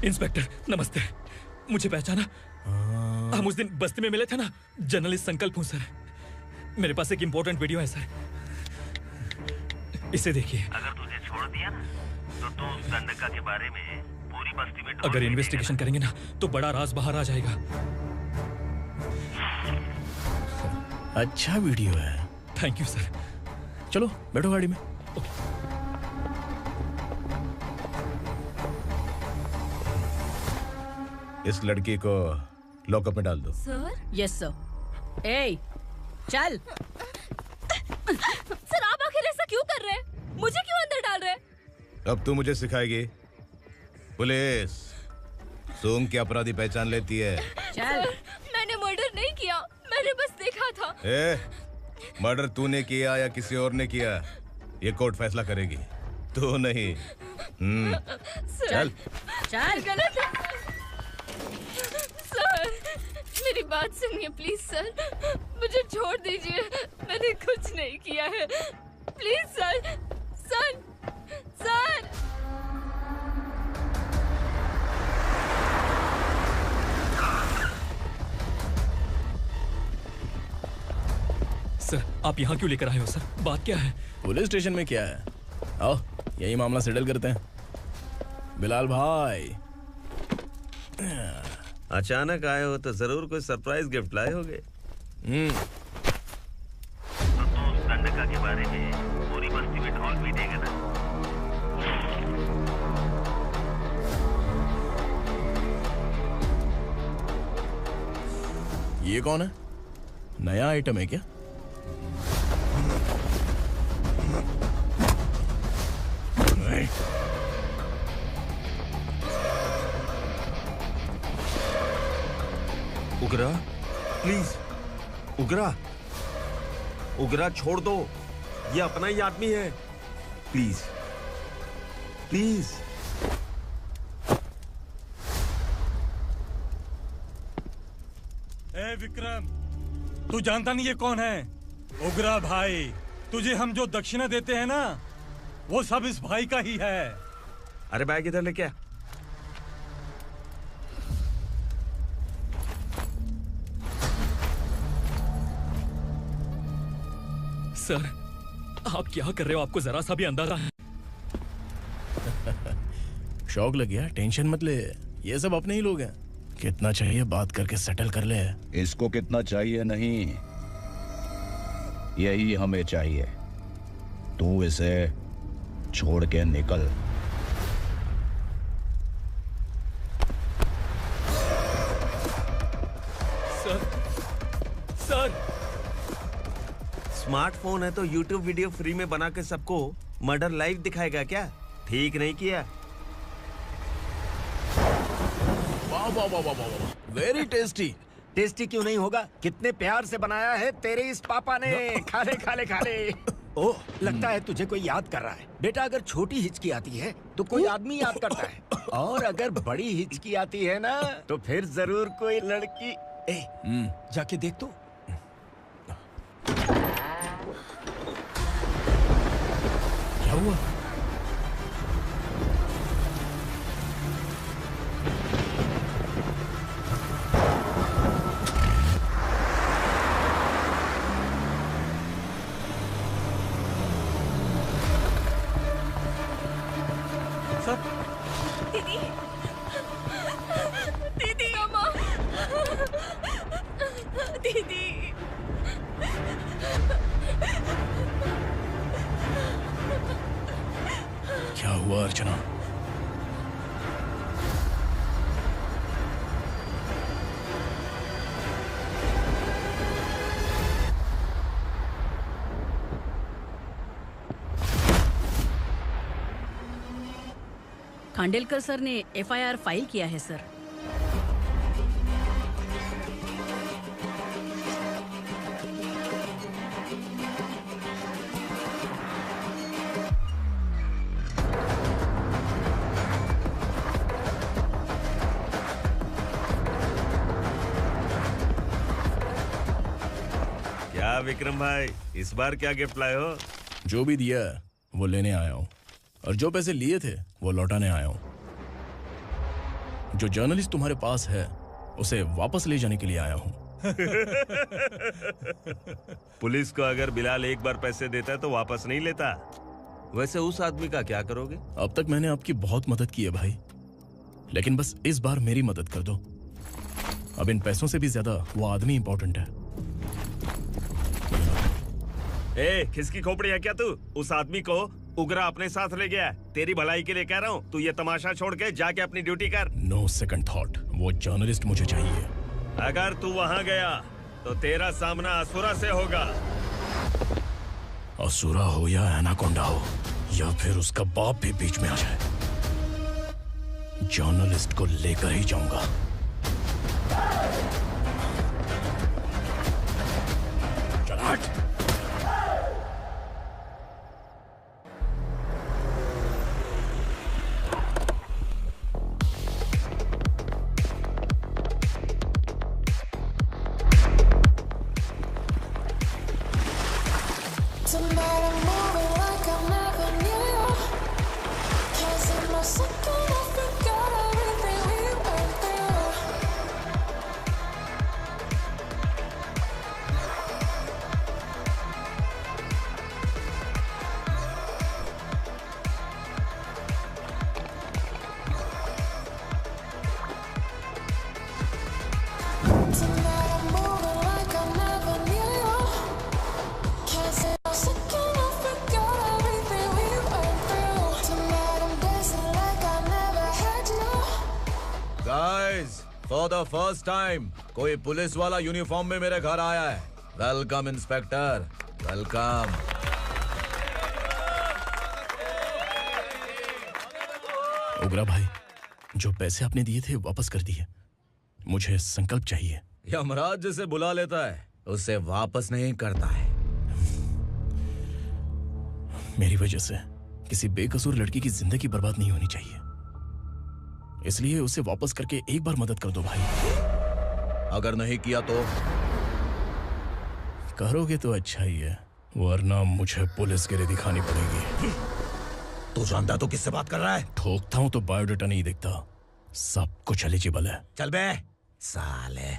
S17: इंस्पेक्टर नमस्ते, मुझे पहचाना? हम उस दिन बस्ती में मिले थे ना, जर्नलिस्ट संकल्प हूँ सर। मेरे पास एक इम्पोर्टेंट वीडियो है सर, इसे देखिए।
S9: अगर तुझे छोड़ दिया ना तो तू उस दंडका के बारे में पूरी बस्ती में
S17: अगर इन्वेस्टिगेशन करेंगे ना तो बड़ा राज बाहर आ जाएगा।
S1: अच्छा वीडियो है।
S17: Thank you sir.
S1: चलो बैठो गाड़ी में।
S2: इस लड़की को लॉकअप में डाल दो।
S10: सर? Yes sir. ए चल।
S18: सर आप आखिर ऐसा क्यों कर रहे हैं? मुझे क्यों
S20: अब तू मुझे सिखाएगी? पुलिस सूंघ के अपराधी पहचान लेती है।
S18: चल। मैंने मर्डर नहीं किया, मैंने बस देखा था।
S20: मर्डर तूने किया या किसी और ने किया, ये कोर्ट फैसला करेगी, तू नहीं। चल
S18: चल। गलत है सर, मेरी बात सुनिए प्लीज सर, मुझे छोड़ दीजिए, मैंने कुछ नहीं किया है, please sir. Sir sir
S17: sir, आप यहाँ क्यों लेकर आए हो सर? बात क्या है?
S1: पुलिस स्टेशन में क्या है? आओ यही मामला सेटल करते हैं। बिलाल भाई,
S9: अचानक आए हो तो जरूर कोई सरप्राइज गिफ्ट लाए होगे।
S7: तो उस दंडका के बारे में पूरी बस्ती में ढोल भी देगा ना।
S1: ये कौन है? नया आइटम है क्या?
S9: उगरा, प्लीज उगरा, उगरा छोड़ दो, ये अपना ही आदमी है, प्लीज प्लीज।
S6: ए विक्रम, तू जानता नहीं ये कौन है? उगरा भाई। तुझे हम जो दक्षिणा देते हैं ना, वो सब इस भाई का ही है।
S9: अरे बैग इधर लेके आ।
S17: सर, आप क्या कर रहे हो? आपको जरा सा भी अंदाजा है?
S1: शौक लग गया? टेंशन मत ले, ये सब अपने ही लोग हैं। कितना चाहिए बात करके सेटल कर ले।
S20: इसको कितना चाहिए नहीं, यही हमें चाहिए। तू इसे छोड़ के निकल।
S17: Sir, sir.
S9: स्मार्टफोन है तो YouTube वीडियो फ्री में बना के सबको मर्डर लाइव दिखाएगा क्या? ठीक नहीं किया।
S1: वाह वाह वाह वाह वाह, वेरी टेस्टी।
S13: टेस्टी क्यों नहीं होगा? कितने प्यार से बनाया है तेरे इस पापा ने। खा ले खा ले खा ले। ओह, लगता है तुझे कोई याद कर रहा है। बेटा, अगर छोटी हिचकी आती है तो कोई आदमी याद करता है, और अगर बड़ी हिचकी आती है ना तो फिर जरूर कोई लड़की। जाके देख तो।
S1: क्या हुआ?
S18: दीदी, दीदी, अम्मा, दीदी।
S1: क्या हुआ अर्चना?
S10: खांडेलकर सर ने FIR फाइल किया है सर।
S9: क्या विक्रम भाई, इस बार क्या गिफ्ट लाए हो?
S1: जो भी दिया वो लेने आया हूँ, और जो पैसे लिए थे वो लौटाने आया हूँ। जो जर्नलिस्ट तुम्हारे पास है उसे वापस ले जाने के लिए आया हूँ।
S9: पुलिस को अगर बिलाल एक बार पैसे देता है तो वापस नहीं लेता। वैसे उस आदमी का क्या करोगे?
S1: अब तक मैंने आपकी बहुत मदद की है भाई, लेकिन बस इस बार मेरी मदद कर दो। अब इन पैसों से भी ज्यादा वो आदमी इंपॉर्टेंट है।
S9: खिसकी खोपड़ी है क्या तू? उस आदमी को उगरा अपने साथ ले गया। तेरी भलाई के लिए कह रहा हूँ, तू ये तमाशा छोड़ के जाके अपनी ड्यूटी कर।
S1: नो सेकंड थॉट, वो जर्नलिस्ट मुझे चाहिए।
S9: अगर तू वहाँ गया तो तेरा सामना असुरा से होगा।
S1: असुरा हो या एनाकोंडा हो, या फिर उसका बाप भी बीच में आ जाए, जर्नलिस्ट को लेकर ही जाऊंगा। चल हट।
S20: फॉर द फर्स्ट टाइम कोई पुलिस वाला यूनिफॉर्म में मेरे घर आया है। Welcome inspector, welcome.
S1: उग्रा भाई, जो पैसे आपने दिए थे वापस कर दिए। मुझे संकल्प चाहिए।
S20: यमराज जिसे बुला लेता है उसे वापस नहीं करता है।
S1: मेरी वजह से किसी बेकसूर लड़की की जिंदगी बर्बाद नहीं होनी चाहिए, इसलिए उसे वापस करके एक बार मदद कर दो भाई।
S20: अगर नहीं किया तो?
S1: करोगे तो अच्छा ही है, वरना मुझे पुलिसगिरी दिखानी पड़ेगी।
S20: तू जानता तो किससे बात कर रहा है?
S1: ठोकता हूं तो बायोडाटा नहीं दिखता, सब कुछ एलिजिबल है।
S20: चल बे साले।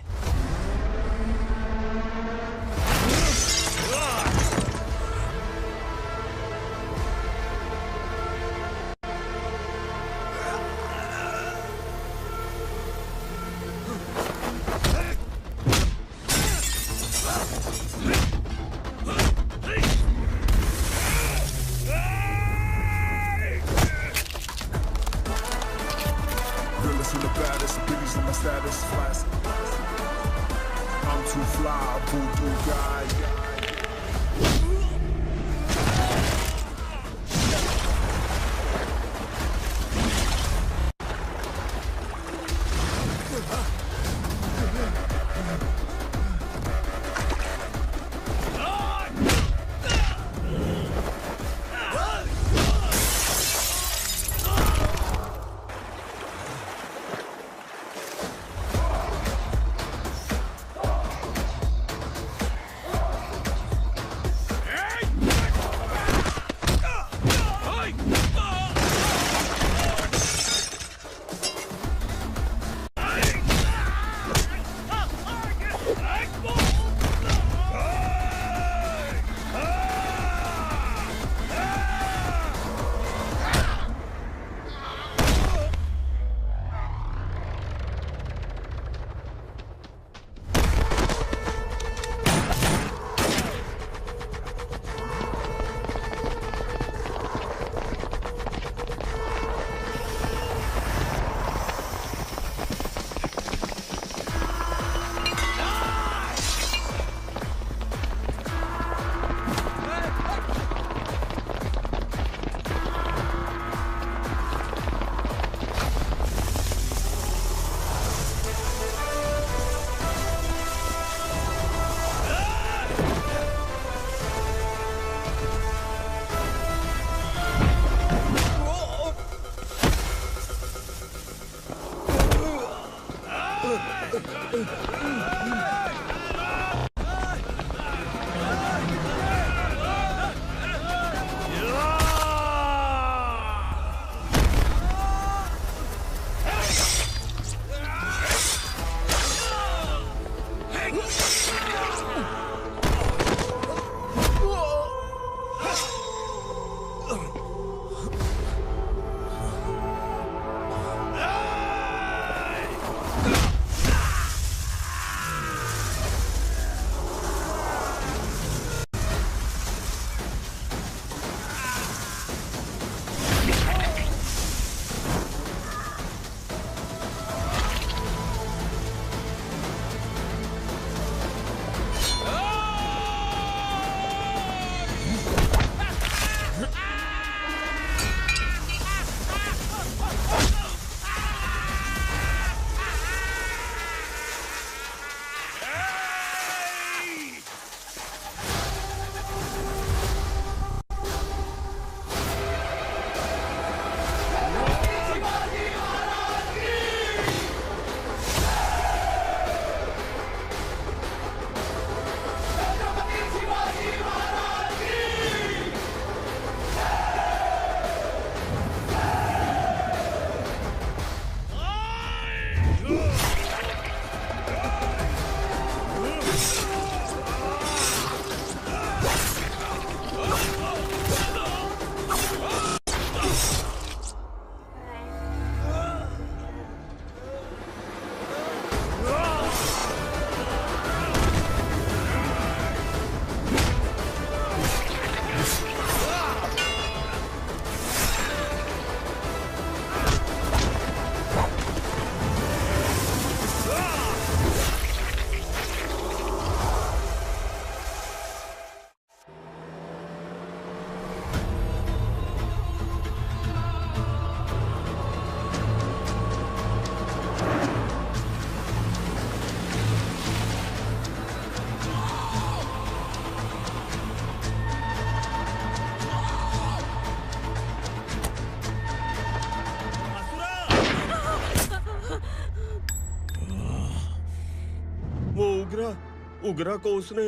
S9: उग्रा को उसने।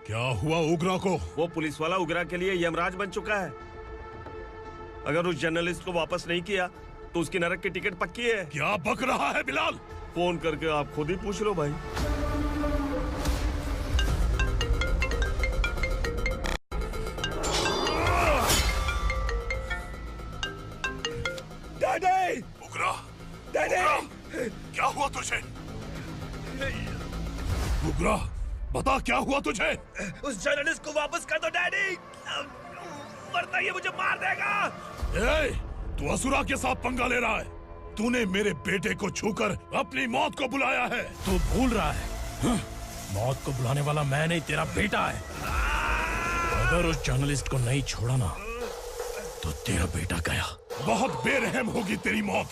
S5: क्या हुआ उग्रा को?
S9: वो पुलिस वाला उग्रा के लिए यमराज बन चुका है। अगर उस जर्नलिस्ट को वापस नहीं किया तो उसकी नरक की टिकट पक्की है।
S5: क्या बक रहा है बिलाल?
S9: फोन करके आप खुद ही पूछ लो भाई।
S5: डैडी! उग्रा! डैडी! क्या हुआ तुझे? उग्रा, बता क्या हुआ तुझे?
S9: उस जर्नलिस्ट को वापस कर दो डैडी, वरना ये मुझे मार देगा।
S5: तू असुरा के साथ पंगा ले रहा है। तूने मेरे बेटे को छूकर अपनी मौत को बुलाया है।
S1: तू भूल रहा है, मौत को बुलाने वाला मैं नहीं, तेरा बेटा है। अगर उस जर्नलिस्ट को नहीं छोड़ा ना तो तेरा बेटा गया।
S5: बहुत बेरहम होगी तेरी मौत।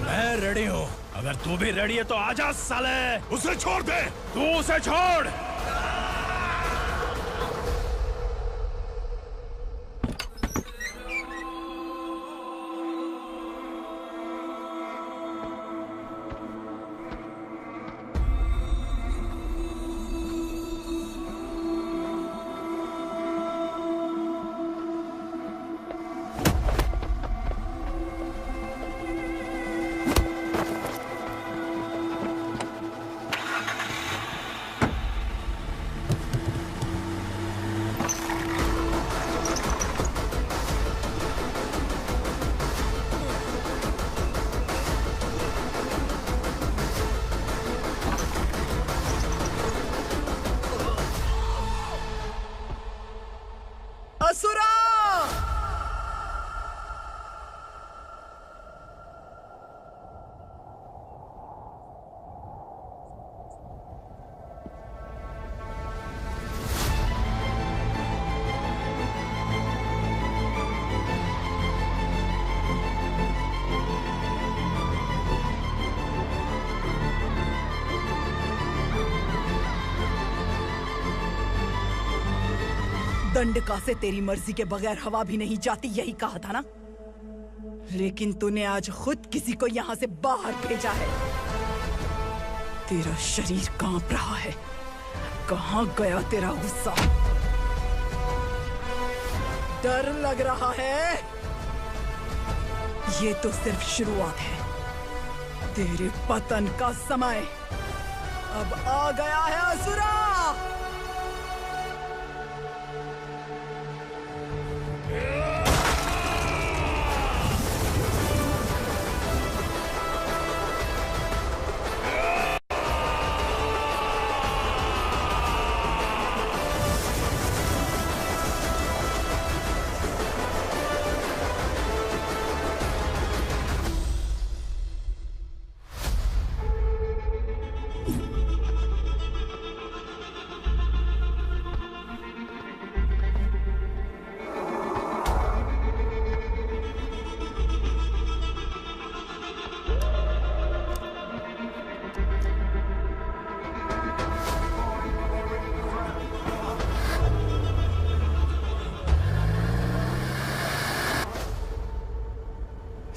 S1: मैं रेडी हूँ, अगर तू भी रेडी है तो आजा साले।
S5: उसे छोड़ दे।
S1: तू उसे छोड़।
S12: दंडका से तेरी मर्जी के बगैर हवा भी नहीं जाती, यही कहा था ना? लेकिन तूने आज खुद किसी को यहाँ से बाहर भेजा है। तेरा शरीर कांप रहा है। कहाँ गया तेरा गुस्सा? डर लग रहा है? ये तो सिर्फ शुरुआत है। तेरे पतन का समय अब आ गया है असुरा।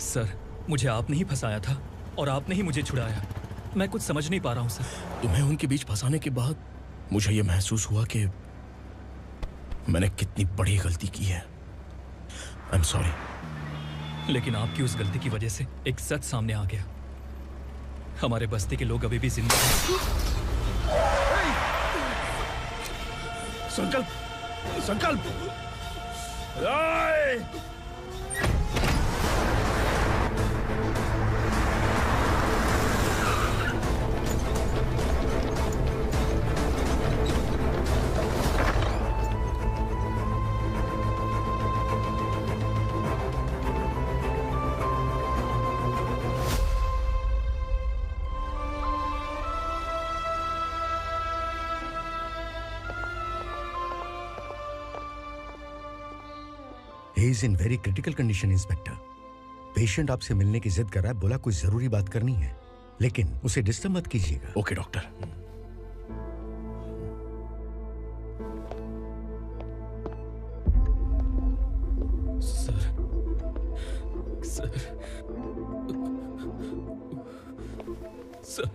S17: सर, मुझे आपने ही फंसाया था और आपने ही मुझे छुड़ाया। मैं कुछ समझ नहीं पा रहा हूँ सर।
S1: तुम्हें उनके बीच फंसाने के बाद मुझे ये महसूस हुआ कि मैंने कितनी बड़ी गलती की है। I am sorry.
S17: लेकिन आपकी उस गलती की वजह से एक सच सामने आ गया। हमारे बस्ती के लोग अभी भी जिंदा हैं।
S1: संकल्प, संकल्प।
S15: He is in very critical condition, inspector. Patient आपसे मिलने की जिद कर रहा है, बोला कोई जरूरी बात करनी है, लेकिन उसे डिस्टर्ब मत कीजिएगा।
S1: Okay doctor.
S17: सर,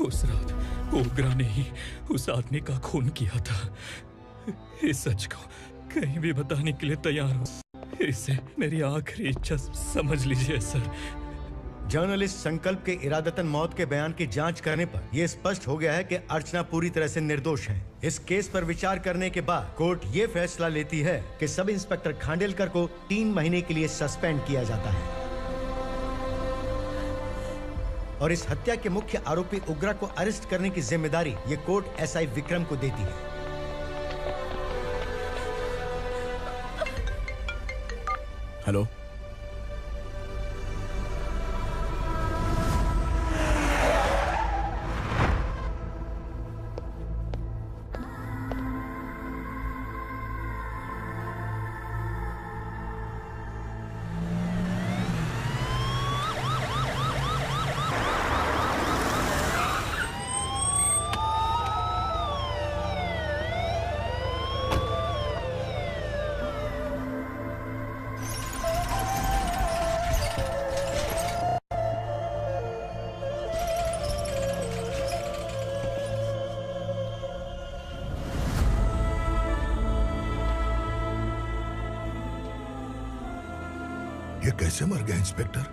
S17: उस रात ओग्रा ने ही उस आदमी का खून किया था। इस सच को कहीं भी बताने के लिए तैयार हूँ। इसे मेरी आखिरी इच्छा समझ लीजिए सर।
S15: जर्नलिस्ट संकल्प के इरादतन मौत के बयान की जांच करने पर यह स्पष्ट हो गया है कि अर्चना पूरी तरह से निर्दोष है। इस केस पर विचार करने के बाद कोर्ट ये फैसला लेती है कि सब इंस्पेक्टर खांडेलकर को 3 महीने के लिए सस्पेंड किया जाता है और इस हत्या के मुख्य आरोपी उग्रा को अरेस्ट करने की जिम्मेदारी ये कोर्ट एसआई विक्रम को देती है।
S1: हेलो,
S4: ये कैसे मर गया इंस्पेक्टर?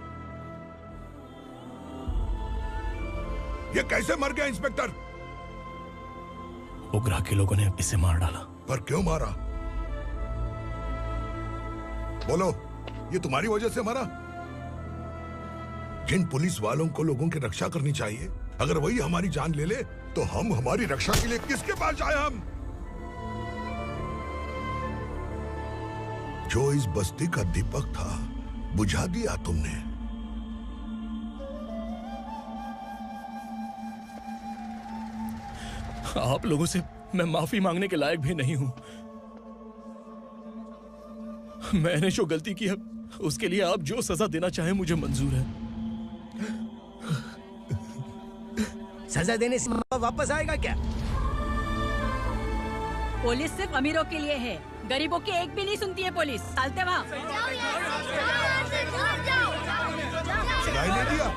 S4: ये कैसे मर गया इंस्पेक्टर?
S1: उग्रा के लोगों ने इसे मार डाला।
S4: पर क्यों मारा? बोलो, ये तुम्हारी वजह से मारा? जिन पुलिस वालों को लोगों की रक्षा करनी चाहिए, अगर वही हमारी जान ले ले तो हम हमारी रक्षा के लिए किसके पास जाए? हम जो इस बस्ती का दीपक था बुझा दिया तुमने।
S1: आप लोगों से मैं माफी मांगने के लायक भी नहीं हूं। मैंने जो गलती की है उसके लिए आप जो सजा देना चाहें मुझे मंजूर है।
S11: सजा देने से वापस आएगा क्या?
S10: पुलिस सिर्फ अमीरों के लिए है, गरीबों की एक भी नहीं सुनती है पुलिस। चलते वहाँ।
S4: सुनाई नहीं दिया?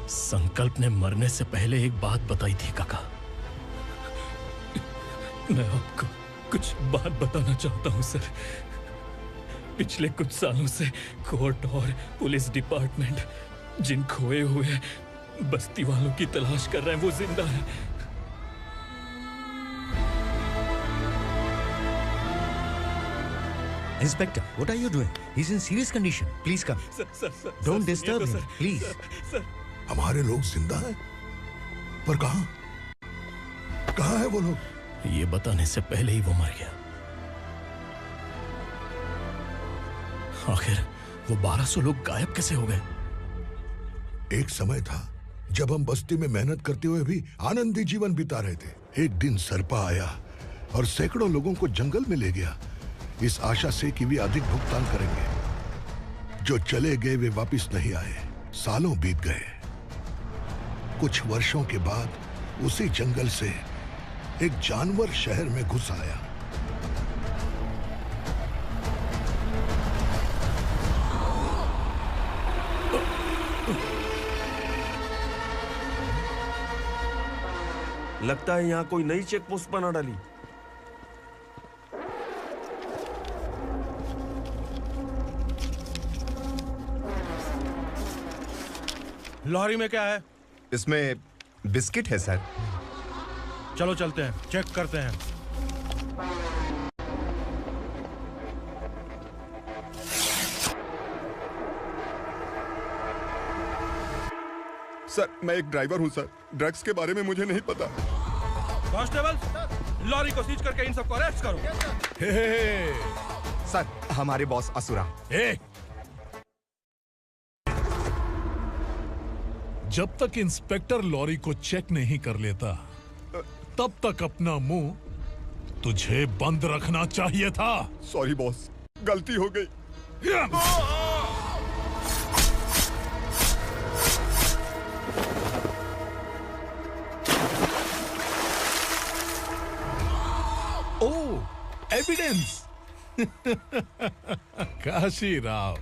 S1: संकल्प ने मरने से पहले एक बात बताई थी काका। मैं आपको कुछ बात बताना चाहता हूं सर। पिछले कुछ सालों से कोर्ट और पुलिस डिपार्टमेंट जिन खोए हुए बस्ती वालों की तलाश कर रहे हैं वो जिंदा है।
S15: Inspector, what are you doing? He's in serious condition. Please come.
S1: Sir,
S15: Don't disturb him, please.
S4: हमारे लोग जिंदा हैं? पर कहां? कहां है वो लोग?
S1: ये बताने से पहले ही वो मर गया। आखिर वो 1200 लोग गायब कैसे हो गए?
S4: एक समय था जब हम बस्ती में मेहनत करते हुए भी आनंदी जीवन बिता रहे थे। एक दिन सरपा आया और सैकड़ों लोगों को जंगल में ले गया, इस आशा से कि वे अधिक भुगतान करेंगे। जो चले गए वे वापस नहीं आए। सालों बीत गए। कुछ वर्षों के बाद उसी जंगल से एक जानवर शहर में घुस आया।
S9: लगता है यहाँ कोई नई चेक पोस्ट बना डाली।
S19: लॉरी में क्या है?
S2: इसमें बिस्किट है सर।
S19: चलो चलते हैं, चेक करते हैं।
S2: सर, मैं एक ड्राइवर हूं सर। ड्रग्स के बारे में मुझे नहीं पता।
S19: कांस्टेबल, लॉरी को सीज करके इन सबको अरेस्ट करो।
S2: सर, हमारे बॉस असुरा।
S5: जब तक इंस्पेक्टर लॉरी को चेक नहीं कर लेता तब तक अपना मुंह तुझे बंद रखना चाहिए था।
S2: सॉरी बॉस, गलती हो गई।
S5: एविडेंस। काशी राव,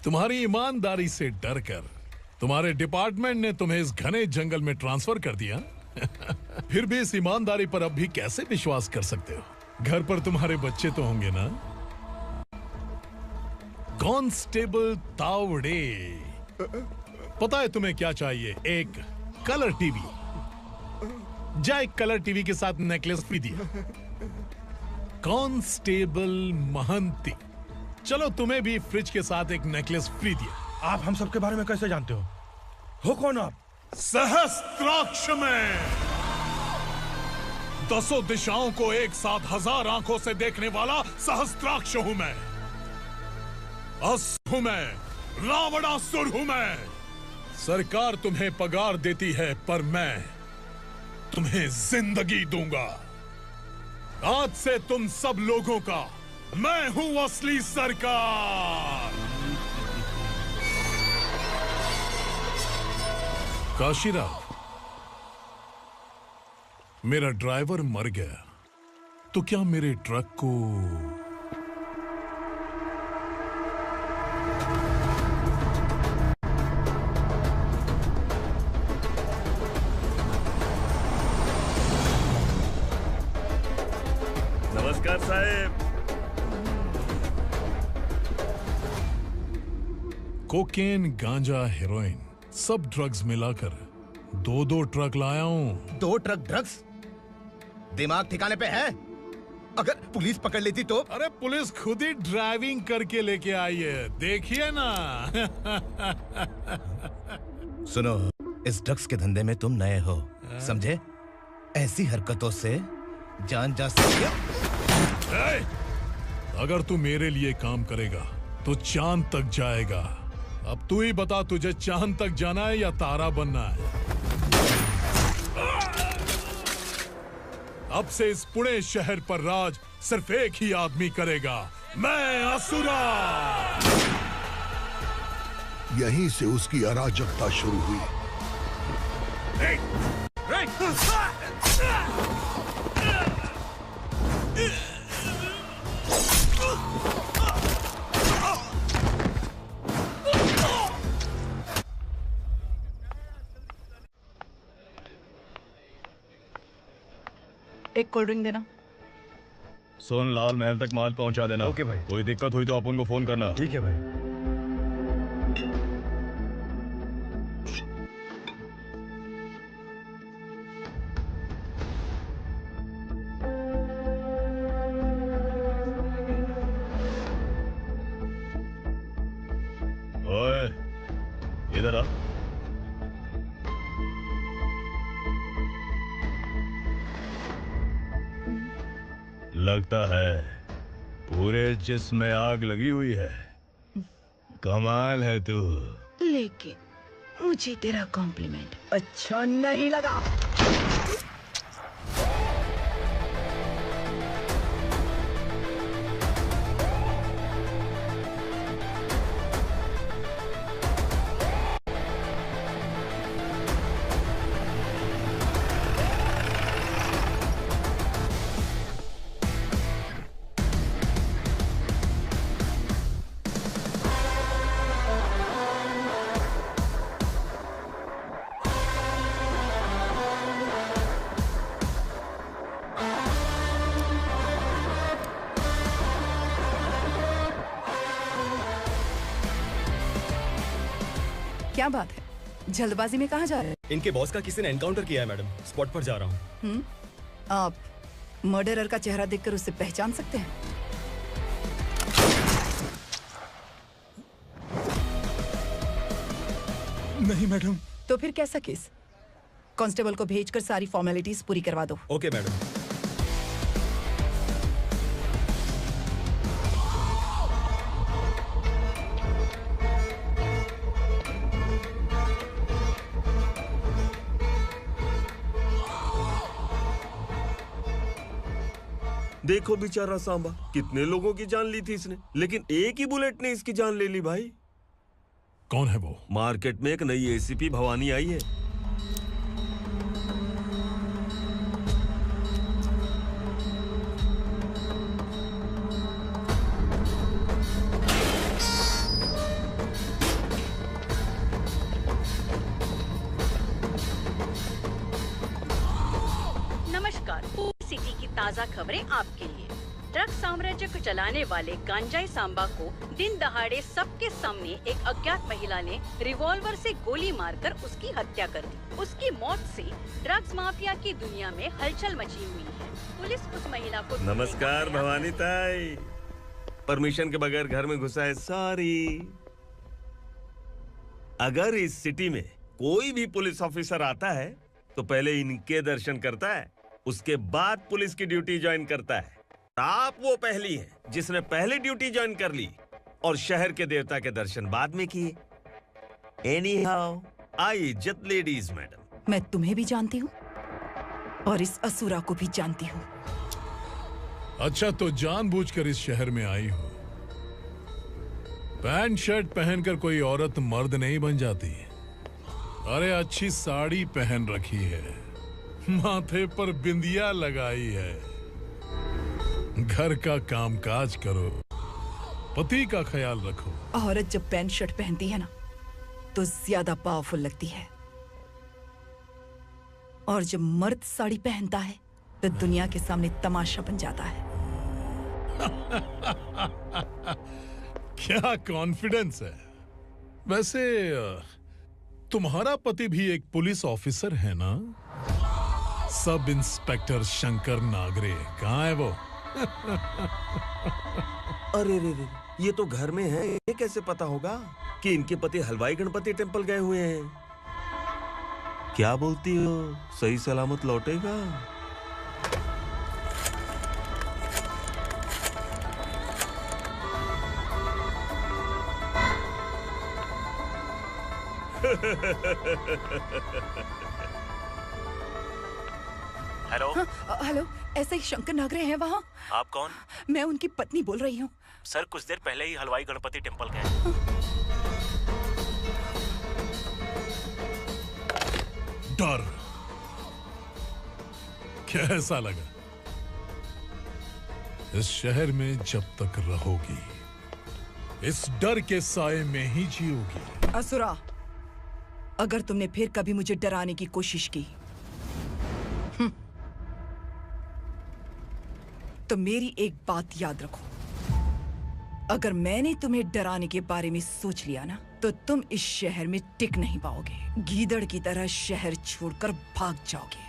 S5: तुम्हारी ईमानदारी से डरकर तुम्हारे डिपार्टमेंट ने तुम्हें इस घने जंगल में ट्रांसफर कर दिया। फिर भी इस ईमानदारी पर अब भी कैसे विश्वास कर सकते हो? घर पर तुम्हारे बच्चे तो होंगे ना? कांस्टेबल तावड़े, पता है तुम्हें क्या चाहिए? एक कलर टीवी। जा एक कलर टीवी के साथ नेकलेस भी दिया। कांस्टेबल महंती, चलो तुम्हें भी फ्रिज के साथ एक नेकलेस फ्री दिया।
S1: आप हम सबके बारे में कैसे जानते हो कौन आप?
S5: सहस्त्राक्ष में 10 दिशाओं को एक साथ 1000 आंखों से देखने वाला सहस्त्राक्ष हूं मैं। असुर हूं मैं, रावणासुर हूं मैं। सरकार तुम्हें पगार देती है पर मैं तुम्हें जिंदगी दूंगा। आज से तुम सब लोगों का मैं हूं असली सरकार। काशीराव, मेरा ड्राइवर मर गया तो क्या मेरे ट्रक को
S19: नमस्कार साहब।
S5: कोकेन, गांजा, हेरोइन सब ड्रग्स मिलाकर 2 ट्रक लाया हूं।
S2: 2 ट्रक ड्रग्स? दिमाग ठिकाने पे है? अगर पुलिस पकड़ लेती तो?
S5: अरे पुलिस खुद ही ड्राइविंग करके लेके आई है, देखिए ना।
S2: सुनो, इस ड्रग्स के धंधे में तुम नए हो, समझे? ऐसी हरकतों से जान जा सकती है।
S5: अगर तू मेरे लिए काम करेगा तो चांद तक जाएगा। अब तू ही बता, तुझे चांद तक जाना है या तारा बनना है? अब से इस पुणे शहर पर राज सिर्फ एक ही आदमी करेगा, मैं असुरा।
S4: यहीं से उसकी अराजकता शुरू हुई।
S12: एक कोल्ड ड्रिंक देना।
S3: सोन लाल महल तक माल पहुंचा देना।
S19: ओके भाई।
S3: कोई दिक्कत हुई तो अपन को फोन करना।
S19: ठीक है भाई।
S3: ओए, इधर आ। लगता है पूरे जिस्म में आग लगी हुई है। कमाल है तू।
S12: लेकिन मुझे तेरा कॉम्प्लीमेंट अच्छा नहीं लगा। क्या बात है, जल्दबाजी में कहाँ जा रहे हैं?
S8: इनके बॉस का किसी ने एनकाउंटर किया है मैडम, स्पॉट पर जा रहा हूँ।
S12: आप मर्डरर का चेहरा देखकर उसे पहचान सकते हैं?
S8: नहीं मैडम।
S12: तो फिर कैसा केस? कांस्टेबल को भेजकर सारी फॉर्मेलिटीज पूरी करवा दो।
S8: Okay madam.
S9: देखो बेचारा सांबा, कितने लोगों की जान ली थी इसने, लेकिन एक ही बुलेट ने इसकी जान ले ली भाई।
S5: कौन है वो?
S9: मार्केट में एक नई एसीपी भवानी आई है।
S10: सिटी की ताज़ा खबरें आपके लिए। ड्रग साम्राज्य को चलाने वाले गांजाई सांबा को दिन दहाड़े सबके सामने एक अज्ञात महिला ने रिवॉल्वर से गोली मारकर उसकी हत्या कर दी। उसकी मौत से ड्रग्स माफिया की दुनिया में हलचल मची हुई है। पुलिस उस महिला को
S9: नमस्कार भवानी ताई। परमिशन के बगैर घर में घुसा है, सॉरी। अगर इस सिटी में कोई भी पुलिस ऑफिसर आता है तो पहले इनके दर्शन करता है, उसके बाद पुलिस की ड्यूटी ज्वाइन करता है। आप वो पहली है जिसने पहले ड्यूटी ज्वाइन कर ली और शहर के देवता के दर्शन बाद में किए। एनीहाउ, आई इज्जत लेडीज मैडम।
S12: मैं तुम्हें भी जानती हूँ और इस असुरा को भी जानती हूँ।
S5: अच्छा, तो जानबूझकर इस शहर में आई हो। पैंट शर्ट पहनकर कोई औरत मर्द नहीं बन जाती। अरे अच्छी साड़ी पहन रखी है, माथे पर बिंदिया लगाई है, घर का कामकाज करो, पति का ख्याल रखो।
S12: औरत जब पैंट शर्ट पहनती है ना तो ज्यादा पावरफुल लगती है, और जब मर्द साड़ी पहनता है तो दुनिया के सामने तमाशा बन जाता है।
S5: क्या कॉन्फिडेंस है। वैसे तुम्हारा पति भी एक पुलिस ऑफिसर है ना? सब इंस्पेक्टर शंकर नागरे कहाँ है वो?
S9: अरे रे रे, ये तो घर में है। ये कैसे पता होगा कि इनके पति हलवाई गणपति टेम्पल गए हुए हैं? क्या बोलती हो, सही सलामत लौटेगा?
S14: हेलो।
S12: हेलो, ऐसे ही शंकर नागरे हैं वहाँ?
S14: आप कौन?
S12: मैं उनकी पत्नी बोल रही हूँ।
S14: सर, कुछ देर पहले ही हलवाई गणपति टेम्पल गए।
S5: डर कैसा लगा? इस शहर में जब तक रहोगी इस डर के साए में ही जियोगी।
S12: असुरा, अगर तुमने फिर कभी मुझे डराने की कोशिश की तो मेरी एक बात याद रखो, अगर मैंने तुम्हें डराने के बारे में सोच लिया ना तो तुम इस शहर में टिक नहीं पाओगे। गीदड़ की तरह शहर छोड़कर भाग जाओगे।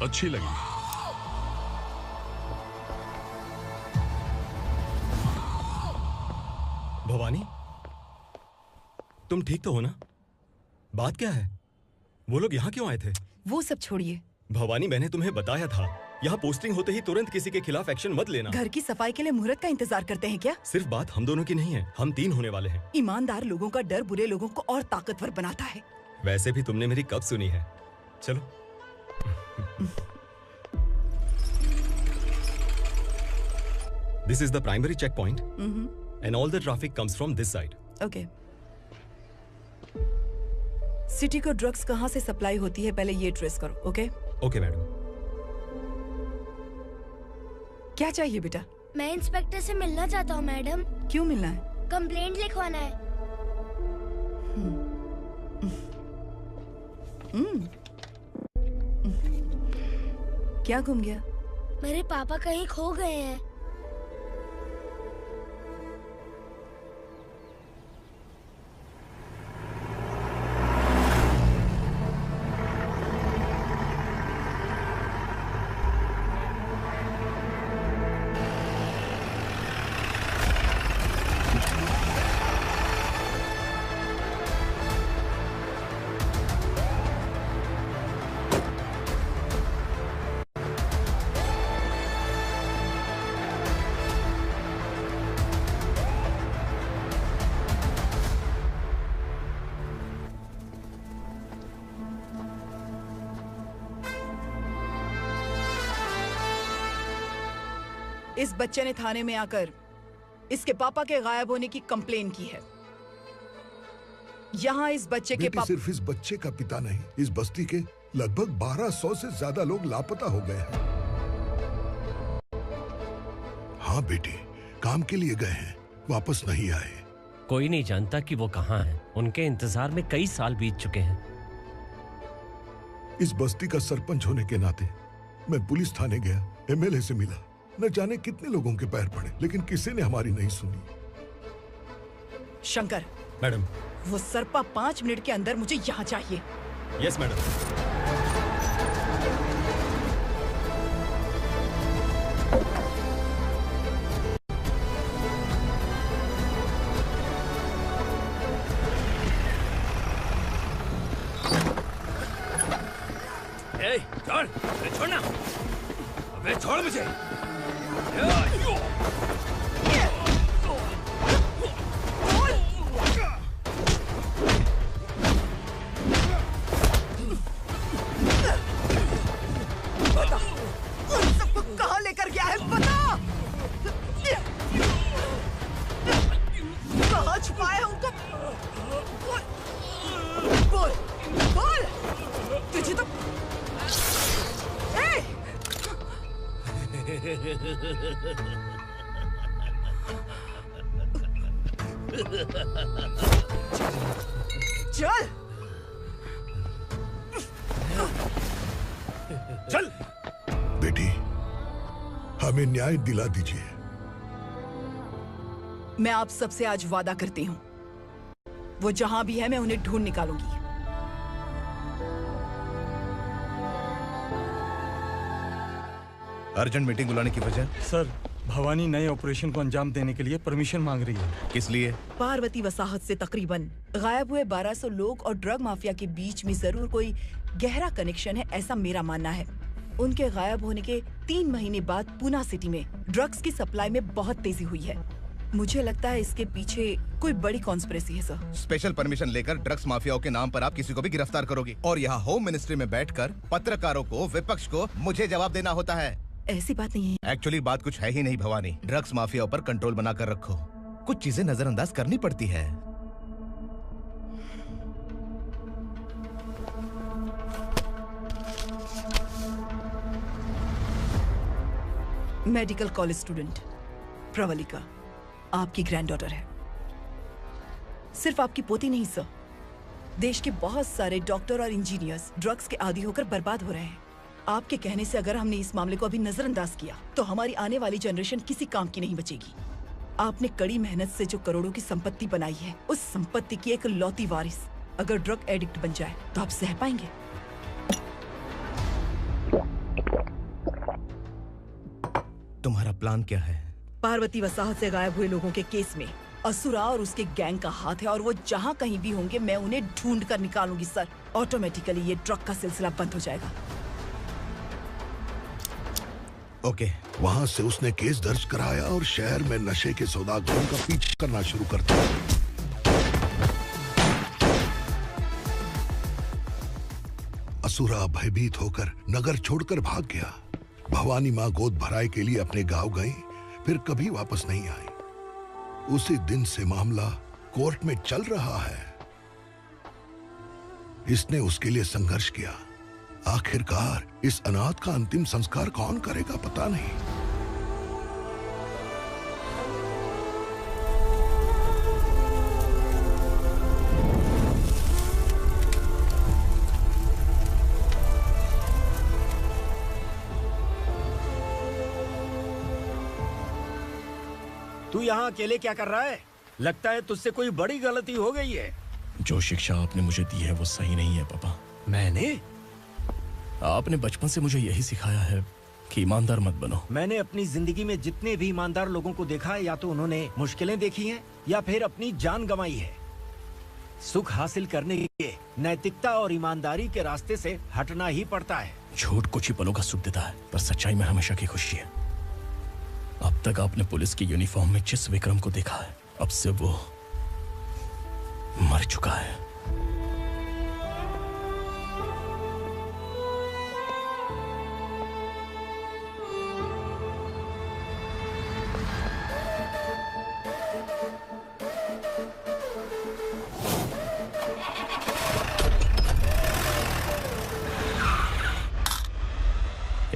S5: अच्छी लगी।
S8: भवानी, तुम ठीक तो हो ना? बात क्या है? वो लोग यहाँ क्यों आए थे?
S12: वो सब छोड़िए।
S8: भवानी, मैंने तुम्हें बताया था, यहाँ पोस्टिंग होते ही तुरंत किसी के खिलाफ एक्शन मत लेना।
S12: घर की सफाई के लिए मुहूर्त का इंतजार करते हैं क्या?
S8: सिर्फ बात हम दोनों की नहीं है, हम 3 होने वाले हैं।
S12: ईमानदार लोगों का डर बुरे लोगों को और ताकतवर बनाता है।
S8: वैसे भी तुमने मेरी कब सुनी है। चलो। This is the primary checkpoint, and all the traffic comes from this side.
S12: Okay. City को ड्रग्स कहाँ से सप्लाई होती है पहले ये ट्रेस करो, ओके?
S8: Okay madam.
S12: क्या चाहिए बेटा?
S16: मैं इंस्पेक्टर से मिलना चाहता हूँ मैडम।
S12: क्यों मिलना है?
S16: कंप्लेंट लिखवाना है।
S12: क्या घूम गया?
S16: मेरे पापा कहीं खो गए हैं।
S12: इस बच्चे ने थाने में आकर इसके पापा के गायब होने की कंप्लेन की है। यहाँ इस बच्चे के पापा
S4: सिर्फ इस बच्चे का पिता नहीं, इस बस्ती के लगभग 1200 से ज्यादा लोग लापता हो गए हैं। हाँ बेटी, काम के लिए गए हैं, वापस नहीं आए।
S23: कोई नहीं जानता कि वो कहाँ हैं। उनके इंतजार में कई साल बीत चुके हैं।
S4: इस बस्ती का सरपंच होने के नाते मैं पुलिस थाने गया, एमएलए से मिला, न जाने कितने लोगों के पैर पड़े, लेकिन किसी ने हमारी नहीं सुनी।
S12: शंकर।
S8: मैडम।
S12: वो सरपा 5 मिनट के अंदर मुझे यहाँ चाहिए।
S8: Yes madam.
S19: छोड़, छोड़ना, अबे छोड़ मुझे।
S12: बता, उन सबको कहाँ लेकर गया है बता। कहाँ छुपाया है उनको? बोल, बोल, तुझे तो चल
S4: चल बेटी, हमें न्याय दिला दीजिए।
S12: मैं आप सबसे आज वादा करती हूँ, वो जहां भी है मैं उन्हें ढूंढ निकालूंगी।
S2: अर्जेंट मीटिंग बुलाने की वजह?
S6: सर, भवानी नए ऑपरेशन को अंजाम देने के लिए परमिशन मांग रही है।
S2: किस लिए?
S12: पार्वती वसाहत से तकरीबन गायब हुए 1200 लोग और ड्रग माफिया के बीच में जरूर कोई गहरा कनेक्शन है, ऐसा मेरा मानना है। उनके गायब होने के 3 महीने बाद पूना सिटी में ड्रग्स की सप्लाई में बहुत तेजी हुई है। मुझे लगता है इसके पीछे कोई बड़ी कॉन्स्पिरेसी है सर।
S2: स्पेशल परमिशन लेकर ड्रग्स माफियाओं के नाम पर आप किसी को भी गिरफ्तार करोगे और यहाँ होम मिनिस्ट्री में बैठकर पत्रकारों को, विपक्ष को मुझे जवाब देना होता है।
S12: ऐसी बात नहीं है।
S2: एक्चुअली बात कुछ है ही नहीं भवानी। ड्रग्स माफियाओं पर कंट्रोल बनाकर रखो, कुछ चीजें नजरअंदाज करनी पड़ती है।
S12: मेडिकल कॉलेज स्टूडेंट प्रवलिका आपकी ग्रैंडडॉटर है। सिर्फ आपकी पोती नहीं सर, देश के बहुत सारे डॉक्टर और इंजीनियर्स ड्रग्स के आदी होकर बर्बाद हो रहे हैं। आपके कहने से अगर हमने इस मामले को अभी नजरअंदाज किया तो हमारी आने वाली जनरेशन किसी काम की नहीं बचेगी। आपने कड़ी मेहनत से जो करोड़ों की संपत्ति बनाई है, उस संपत्ति की एक लौती वारिस अगर ड्रग एडिक्ट बन जाए तो आप सह पाएंगे?
S2: तुम्हारा प्लान क्या है?
S12: पार्वती वसाहत से गायब हुए लोगों के केस में असुरा और उसके गैंग का हाथ है और वो जहाँ कहीं भी होंगे मैं उन्हें ढूंढ कर निकालूंगी सर। ऑटोमेटिकली ये ड्रग का सिलसिला बंद हो जाएगा।
S2: ओके।
S4: वहाँ से उसने केस दर्ज कराया और शहर में नशे के सौदागरों का पीछा करना शुरू कर दिया। असुरा भयभीत होकर नगर छोड़कर भाग गया। भवानी माँ गोद भराई के लिए अपने गांव गई, फिर कभी वापस नहीं आई। उसी दिन से मामला कोर्ट में चल रहा है। इसने उसके लिए संघर्ष किया। आखिरकार इस अनाथ का अंतिम संस्कार कौन करेगा पता नहीं।
S13: तू यहाँ अकेले क्या कर रहा है? लगता है तुझसे कोई बड़ी गलती हो गई है।
S1: जो शिक्षा आपने मुझे दी है वो सही नहीं है पापा।
S13: मैंने?
S1: आपने बचपन से मुझे यही सिखाया है कि ईमानदार मत बनो।
S13: मैंने अपनी जिंदगी में जितने भी ईमानदार लोगों को देखा है, या तो उन्होंने मुश्किलें देखी हैं या फिर अपनी जान गंवाई है। सुख हासिल करने के लिए नैतिकता और ईमानदारी के रास्ते से हटना ही पड़ता है।
S1: झूठ कुछ ही पलों का सुख देता है, पर सच्चाई में हमेशा की खुशी है। अब तक आपने पुलिस की यूनिफॉर्म में जिस विक्रम को देखा है, अब से वो मर चुका है।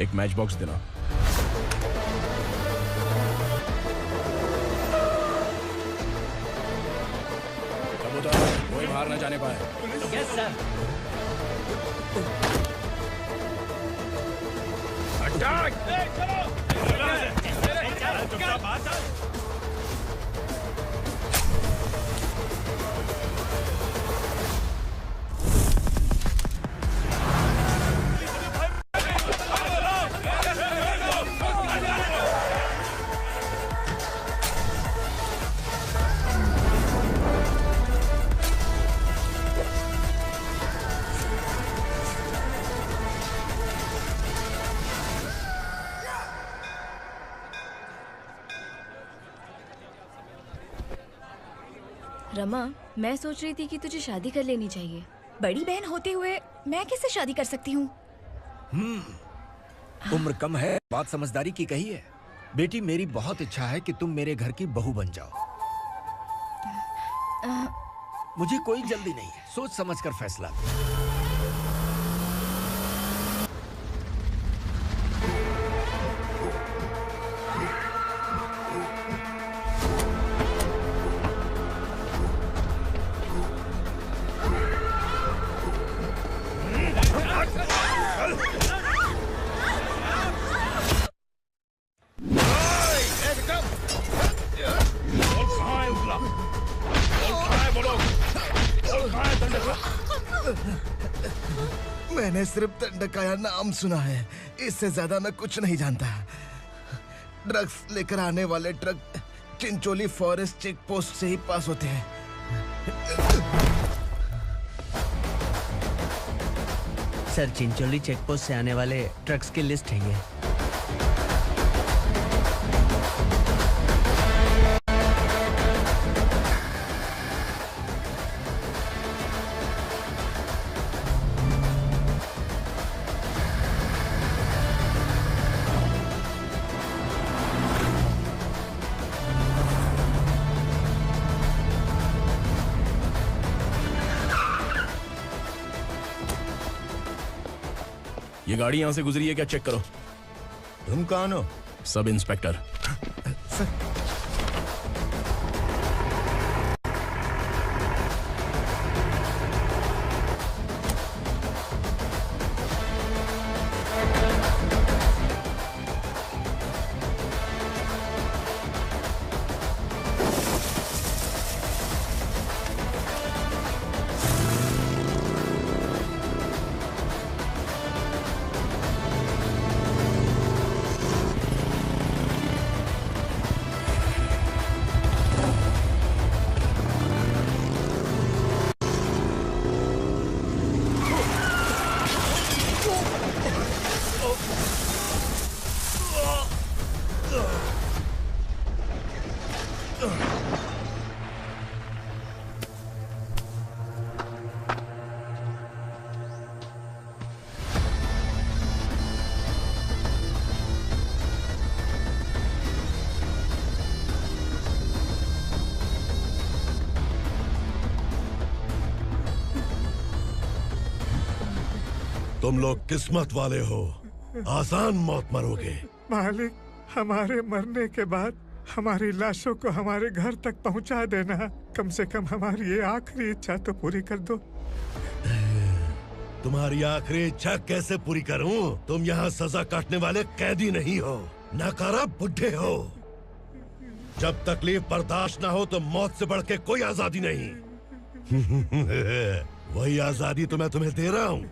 S1: एक मैच बॉक्स देना। कबूतर कोई बाहर न जाने पाए।
S11: Yes sir.
S18: रमा, मैं सोच रही थी कि तुझे शादी कर लेनी चाहिए।
S21: बड़ी बहन होते हुए मैं कैसे शादी कर सकती हूँ?
S13: उम्र कम है, बात समझदारी की कही है। बेटी, मेरी बहुत इच्छा है कि तुम मेरे घर की बहू बन जाओ। मुझे कोई जल्दी नहीं है, सोच समझकर फैसला लो।
S22: मैंने सिर्फ दंडकाया नाम सुना है, इससे ज्यादा मैं कुछ नहीं जानता। ड्रग्स लेकर आने वाले truck Chincholi forest check post से ही पास होते हैं।
S11: सर, चिंचोली चेक पोस्ट से आने वाले ट्रक्स की लिस्ट है ये।
S1: ये गाड़ी यहां से गुजरी है क्या, चेक करो।
S22: तुम कौन हो?
S1: Sub inspector.
S4: तुम लोग किस्मत वाले हो, आसान मौत मरोगे।
S23: मालिक, हमारे मरने के बाद हमारी लाशों को हमारे घर तक पहुंचा देना। कम से कम हमारी ये आखिरी इच्छा तो पूरी कर दो।
S4: तुम्हारी आखिरी इच्छा कैसे पूरी करूं? तुम यहाँ सजा काटने वाले कैदी नहीं हो, नाकारा बुड्ढे हो। जब तकलीफ बर्दाश्त ना हो तो मौत से बढ़ के कोई आजादी नहीं। वही आजादी तो मैं तुम्हें दे रहा हूँ।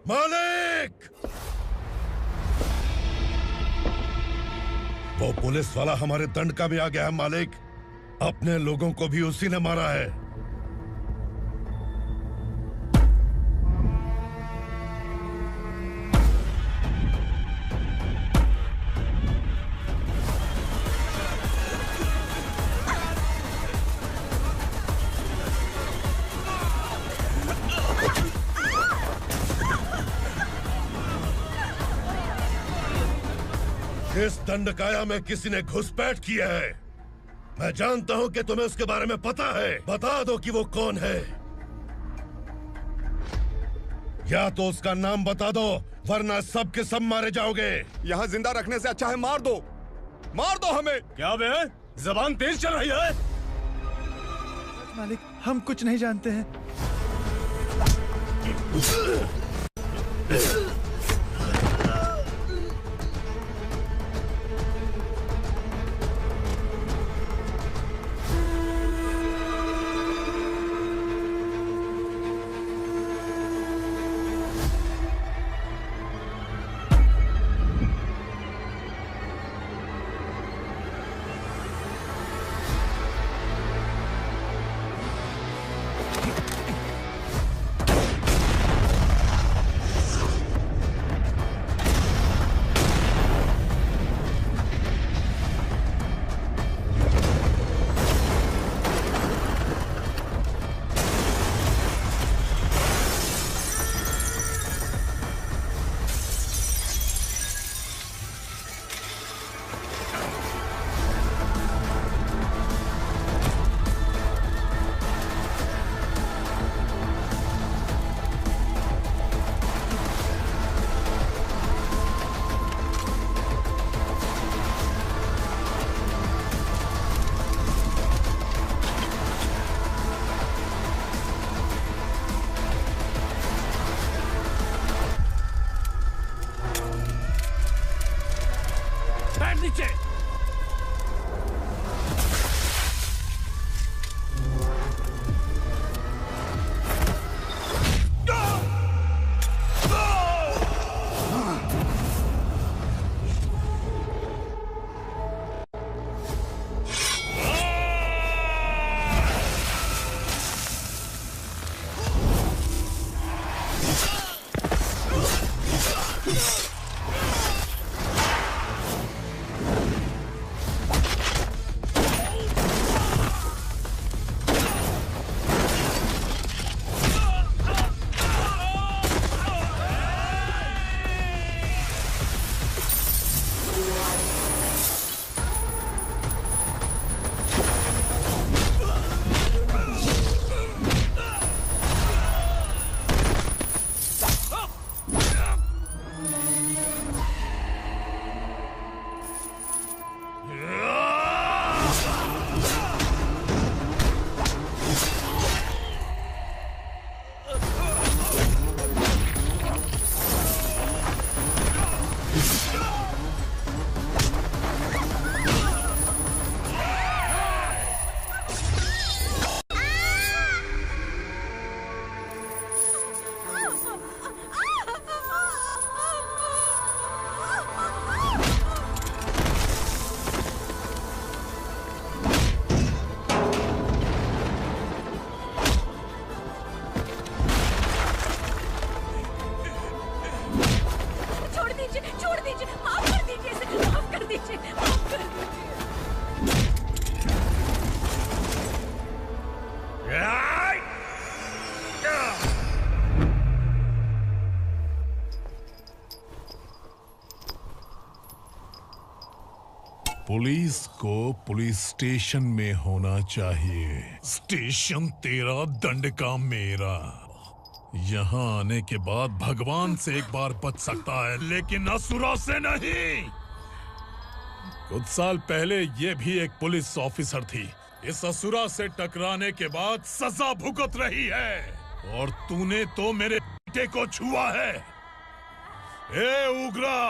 S4: मालिक! वो पुलिस वाला हमारे दंड का भी आ गया है मालिक। अपने लोगों को भी उसी ने मारा है। इस दंडकाया में किसी ने घुसपैठ किया है। मैं जानता हूं कि तुम्हें उसके बारे में पता है। बता दो कि वो कौन है, या तो उसका नाम बता दो, वरना सब के सब मारे जाओगे।
S2: यहाँ जिंदा रखने से अच्छा है मार दो हमें।
S19: क्या बे? जबान तेज चल रही है।
S23: मालिक, हम कुछ नहीं जानते हैं।
S5: पुलिस को पुलिस स्टेशन में होना चाहिए। स्टेशन तेरा, दंड का मेरा। यहाँ आने के बाद भगवान से एक बार बच सकता है, लेकिन असुरा से नहीं। कुछ साल पहले ये भी एक पुलिस ऑफिसर थी। इस असुरा से टकराने के बाद सजा भुगत रही है, और तूने तो मेरे बेटे को छुआ है। ए उग्रा,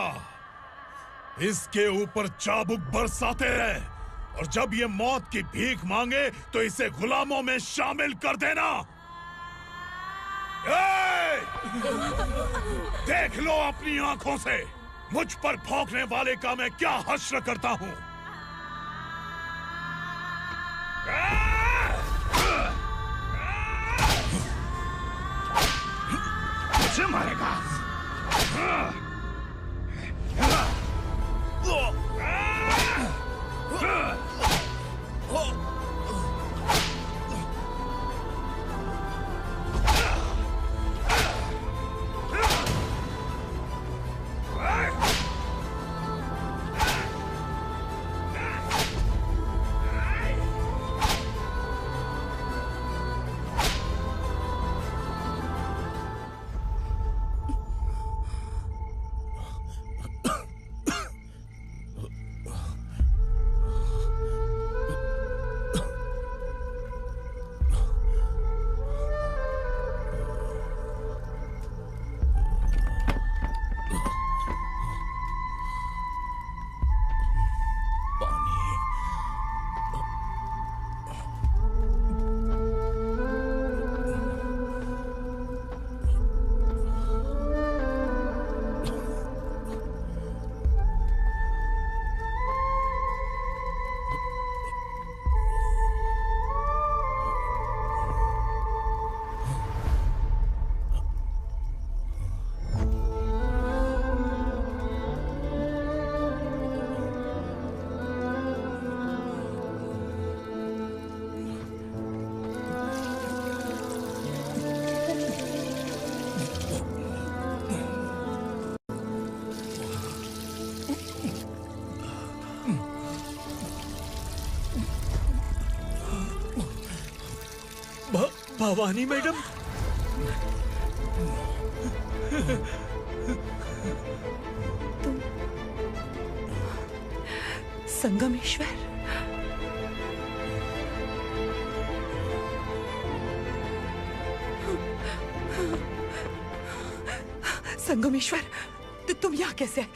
S5: इसके ऊपर चाबुक बरसाते रहे, और जब ये मौत की भीख मांगे तो इसे गुलामों में शामिल कर देना। देख लो अपनी आंखों से मुझ पर भौंकने वाले का मैं क्या हश्र करता हूँ।
S19: मुझे मारेगा।
S13: भवानी मैडम,
S12: तुम संगमेश्वर? संगमेश्वर, तुम यहाँ कैसे आए?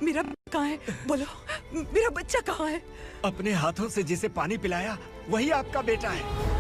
S12: मेरा कहाँ है? बोलो, मेरा बच्चा कहाँ है?
S13: अपने हाथों से जिसे पानी पिलाया वही आपका बेटा है।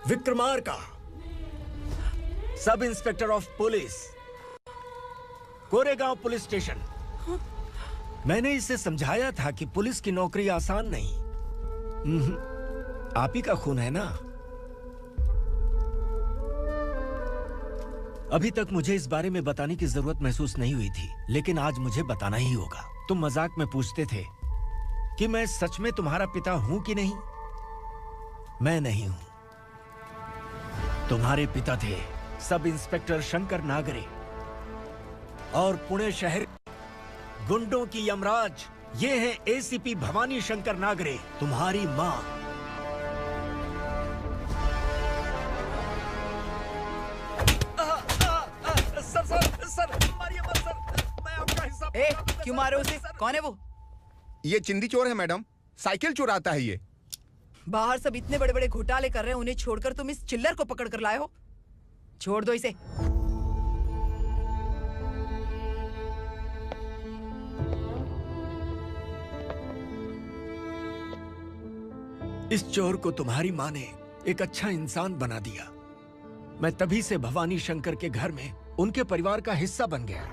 S13: Vikramarka, sub inspector of police, Koregaon police station. मैंने इसे समझाया था कि पुलिस की नौकरी आसान नहीं। आप ही का खून है ना। अभी तक मुझे इस बारे में बताने की जरूरत महसूस नहीं हुई थी, लेकिन आज मुझे बताना ही होगा। तुम मजाक में पूछते थे कि मैं सच में तुम्हारा पिता हूं कि नहीं। मैं नहीं हूं। तुम्हारे पिता थे सब इंस्पेक्टर शंकर नागरे, और पुणे शहर गुंडों की यमराज ये है एसीपी भवानी शंकर नागरे, तुम्हारी मां। सर, मारिए मत सर, मैं आपका हिस्सा।
S12: क्यों मारे उसे? कौन है वो?
S2: ये चिंदी चोर है मैडम, साइकिल चुराता है ये।
S12: बाहर सब इतने बड़े बड़े घोटाले कर रहे हैं, उन्हें छोड़कर तुम इस चिल्लर को पकड़ कर लाए हो। छोड़ दो इसे।
S13: इस चोर को तुम्हारी माँ ने एक अच्छा इंसान बना दिया। मैं तभी से भवानी शंकर के घर में उनके परिवार का हिस्सा बन गया।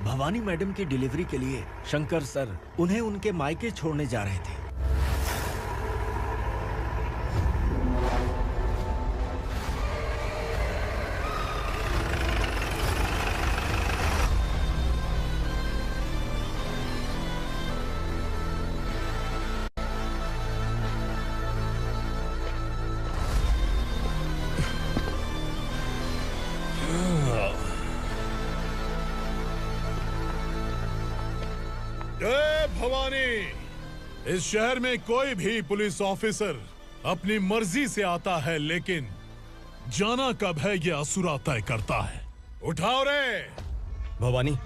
S13: भवानी मैडम की डिलीवरी के लिए शंकर सर उन्हें उनके मायके छोड़ने जा रहे थे।
S5: जय भवानी। इस शहर में कोई भी पुलिस ऑफिसर अपनी मर्जी से आता है, लेकिन जाना कब है ये असुरा तय करता है। उठाओ रे।
S8: भवानी,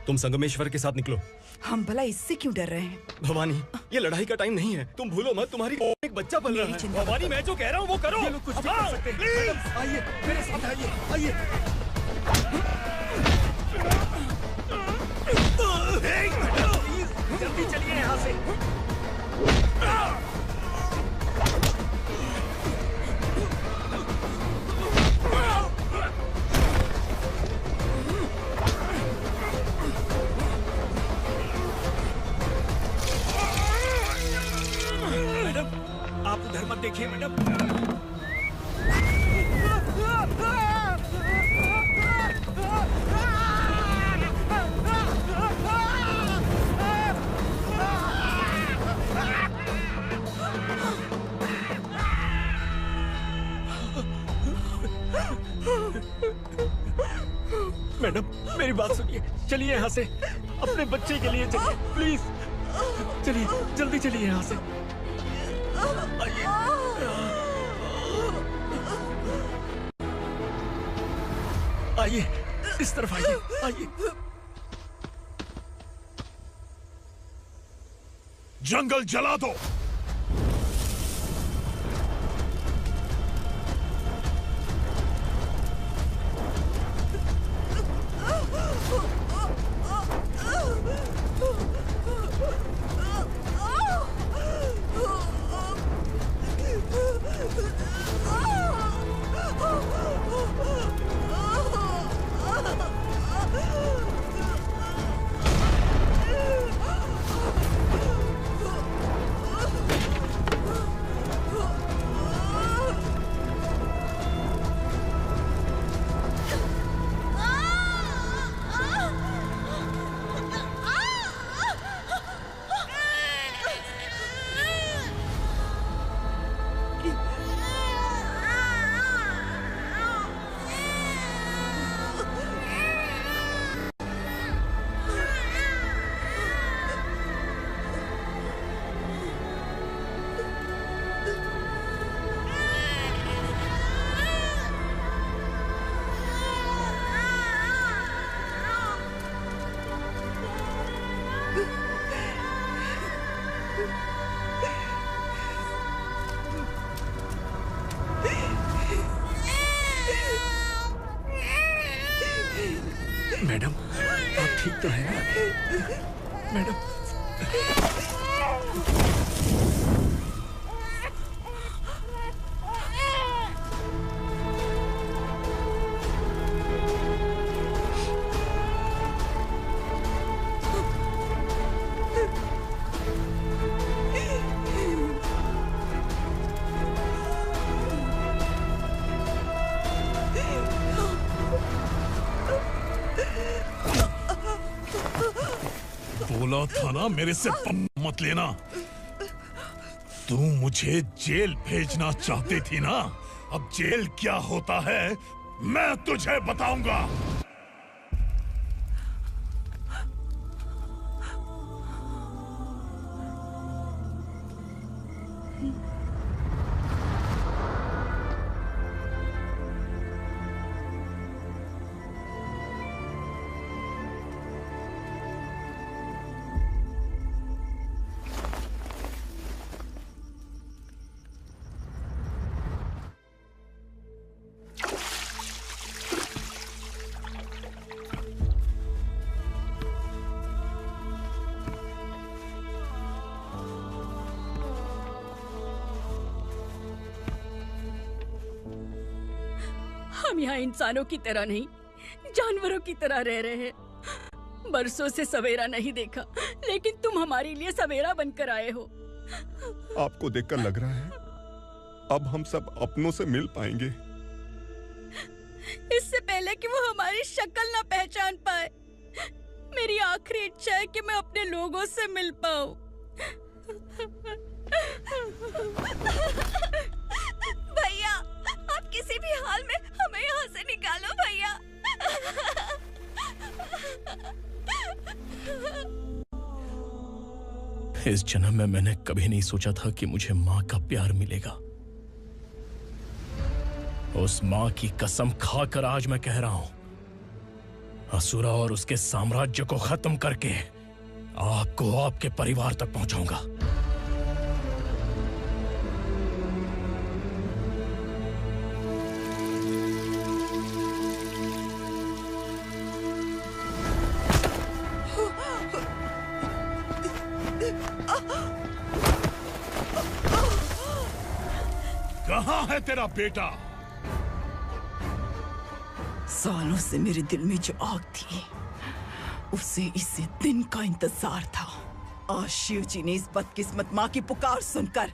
S8: तुम संगमेश्वर के साथ निकलो।
S12: हम भला इससे क्यों डर रहे हैं?
S8: भवानी, ये लड़ाई का टाइम नहीं है। तुम भूलो मत, तुम्हारी एक बच्चा पल रहा है। भवानी, मैं जो कह रहा हूँ वो करो।
S22: ये लोग कुछ भी कर सकते हैं। आइए मेरे साथ आइए, आइए।
S13: जल्दी चलिए यहाँ से। मैडम, आप उधर मत देखिए मैडम। मैडम, मेरी बात सुनिए, चलिए यहाँ से। अपने बच्चे के लिए चलिए, प्लीज। चलिए, जल्दी चलिए यहाँ से। आइए, इस तरफ आइए, आइए।
S5: जंगल जला दो।
S13: मैडम, आप ठीक तो हैं? मैडम,
S5: बोला था ना मेरे से मत लेना। तू मुझे जेल भेजना चाहती थी ना, अब जेल क्या होता है मैं तुझे बताऊंगा।
S10: हम यहाँ इंसानों की तरह नहीं, जानवरों की तरह रह रहे हैं। बरसों से सवेरा नहीं देखा, लेकिन तुम हमारे लिए सवेरा बनकर आए हो।
S7: आपको देखकर लग रहा है अब हम सब अपनों से मिल पाएंगे।
S10: इससे पहले कि वो हमारी शक्ल ना पहचान पाए, मेरी आखिरी इच्छा है कि मैं अपने लोगों से मिल पाऊं। भैया, आप किसी भी हाल में हमें यहाँ से निकालो भैया।
S1: इस जन्म में मैंने कभी नहीं सोचा था कि मुझे मां का प्यार मिलेगा। उस मां की कसम खाकर आज मैं कह रहा हूं, असुरा और उसके साम्राज्य को खत्म करके आपको आपके परिवार तक पहुंचाऊंगा।
S5: कहां है तेरा बेटा?
S12: सालों से मेरे दिल में जो आग थी, उसे इसी दिन का इंतजार था। आज शिव जी ने इस बदकिस्मत माँ की पुकार सुनकर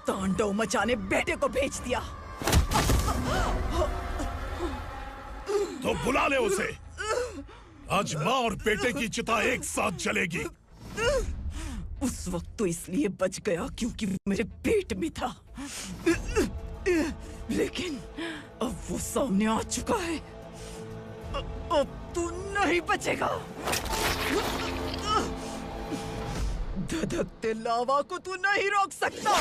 S12: तांडव मचाने बेटे को भेज दिया।
S5: तो बुला ले उसे। आज माँ और बेटे की चिता एक साथ जलेगी।
S12: उस वक्त तो इसलिए बच गया क्योंकि वो मेरे पेट में था, लेकिन अब वो सामने आ चुका है। अब तू नहीं बचेगा। धधकते लावा को तू नहीं रोक सकता।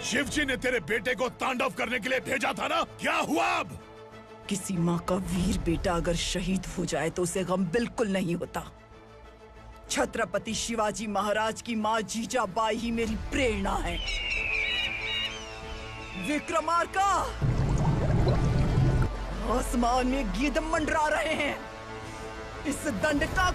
S5: शिवजी ने तेरे बेटे को तांडव करने के लिए भेजा था ना, क्या हुआ अब?
S12: किसी माँ का वीर बेटा अगर शहीद हो जाए तो उसे गम बिल्कुल नहीं होता। छत्रपति शिवाजी महाराज की माँ जीजाबाई ही मेरी प्रेरणा है। विक्रमार्का, आसमान में गिद्ध मंडरा रहे हैं। इस दंड का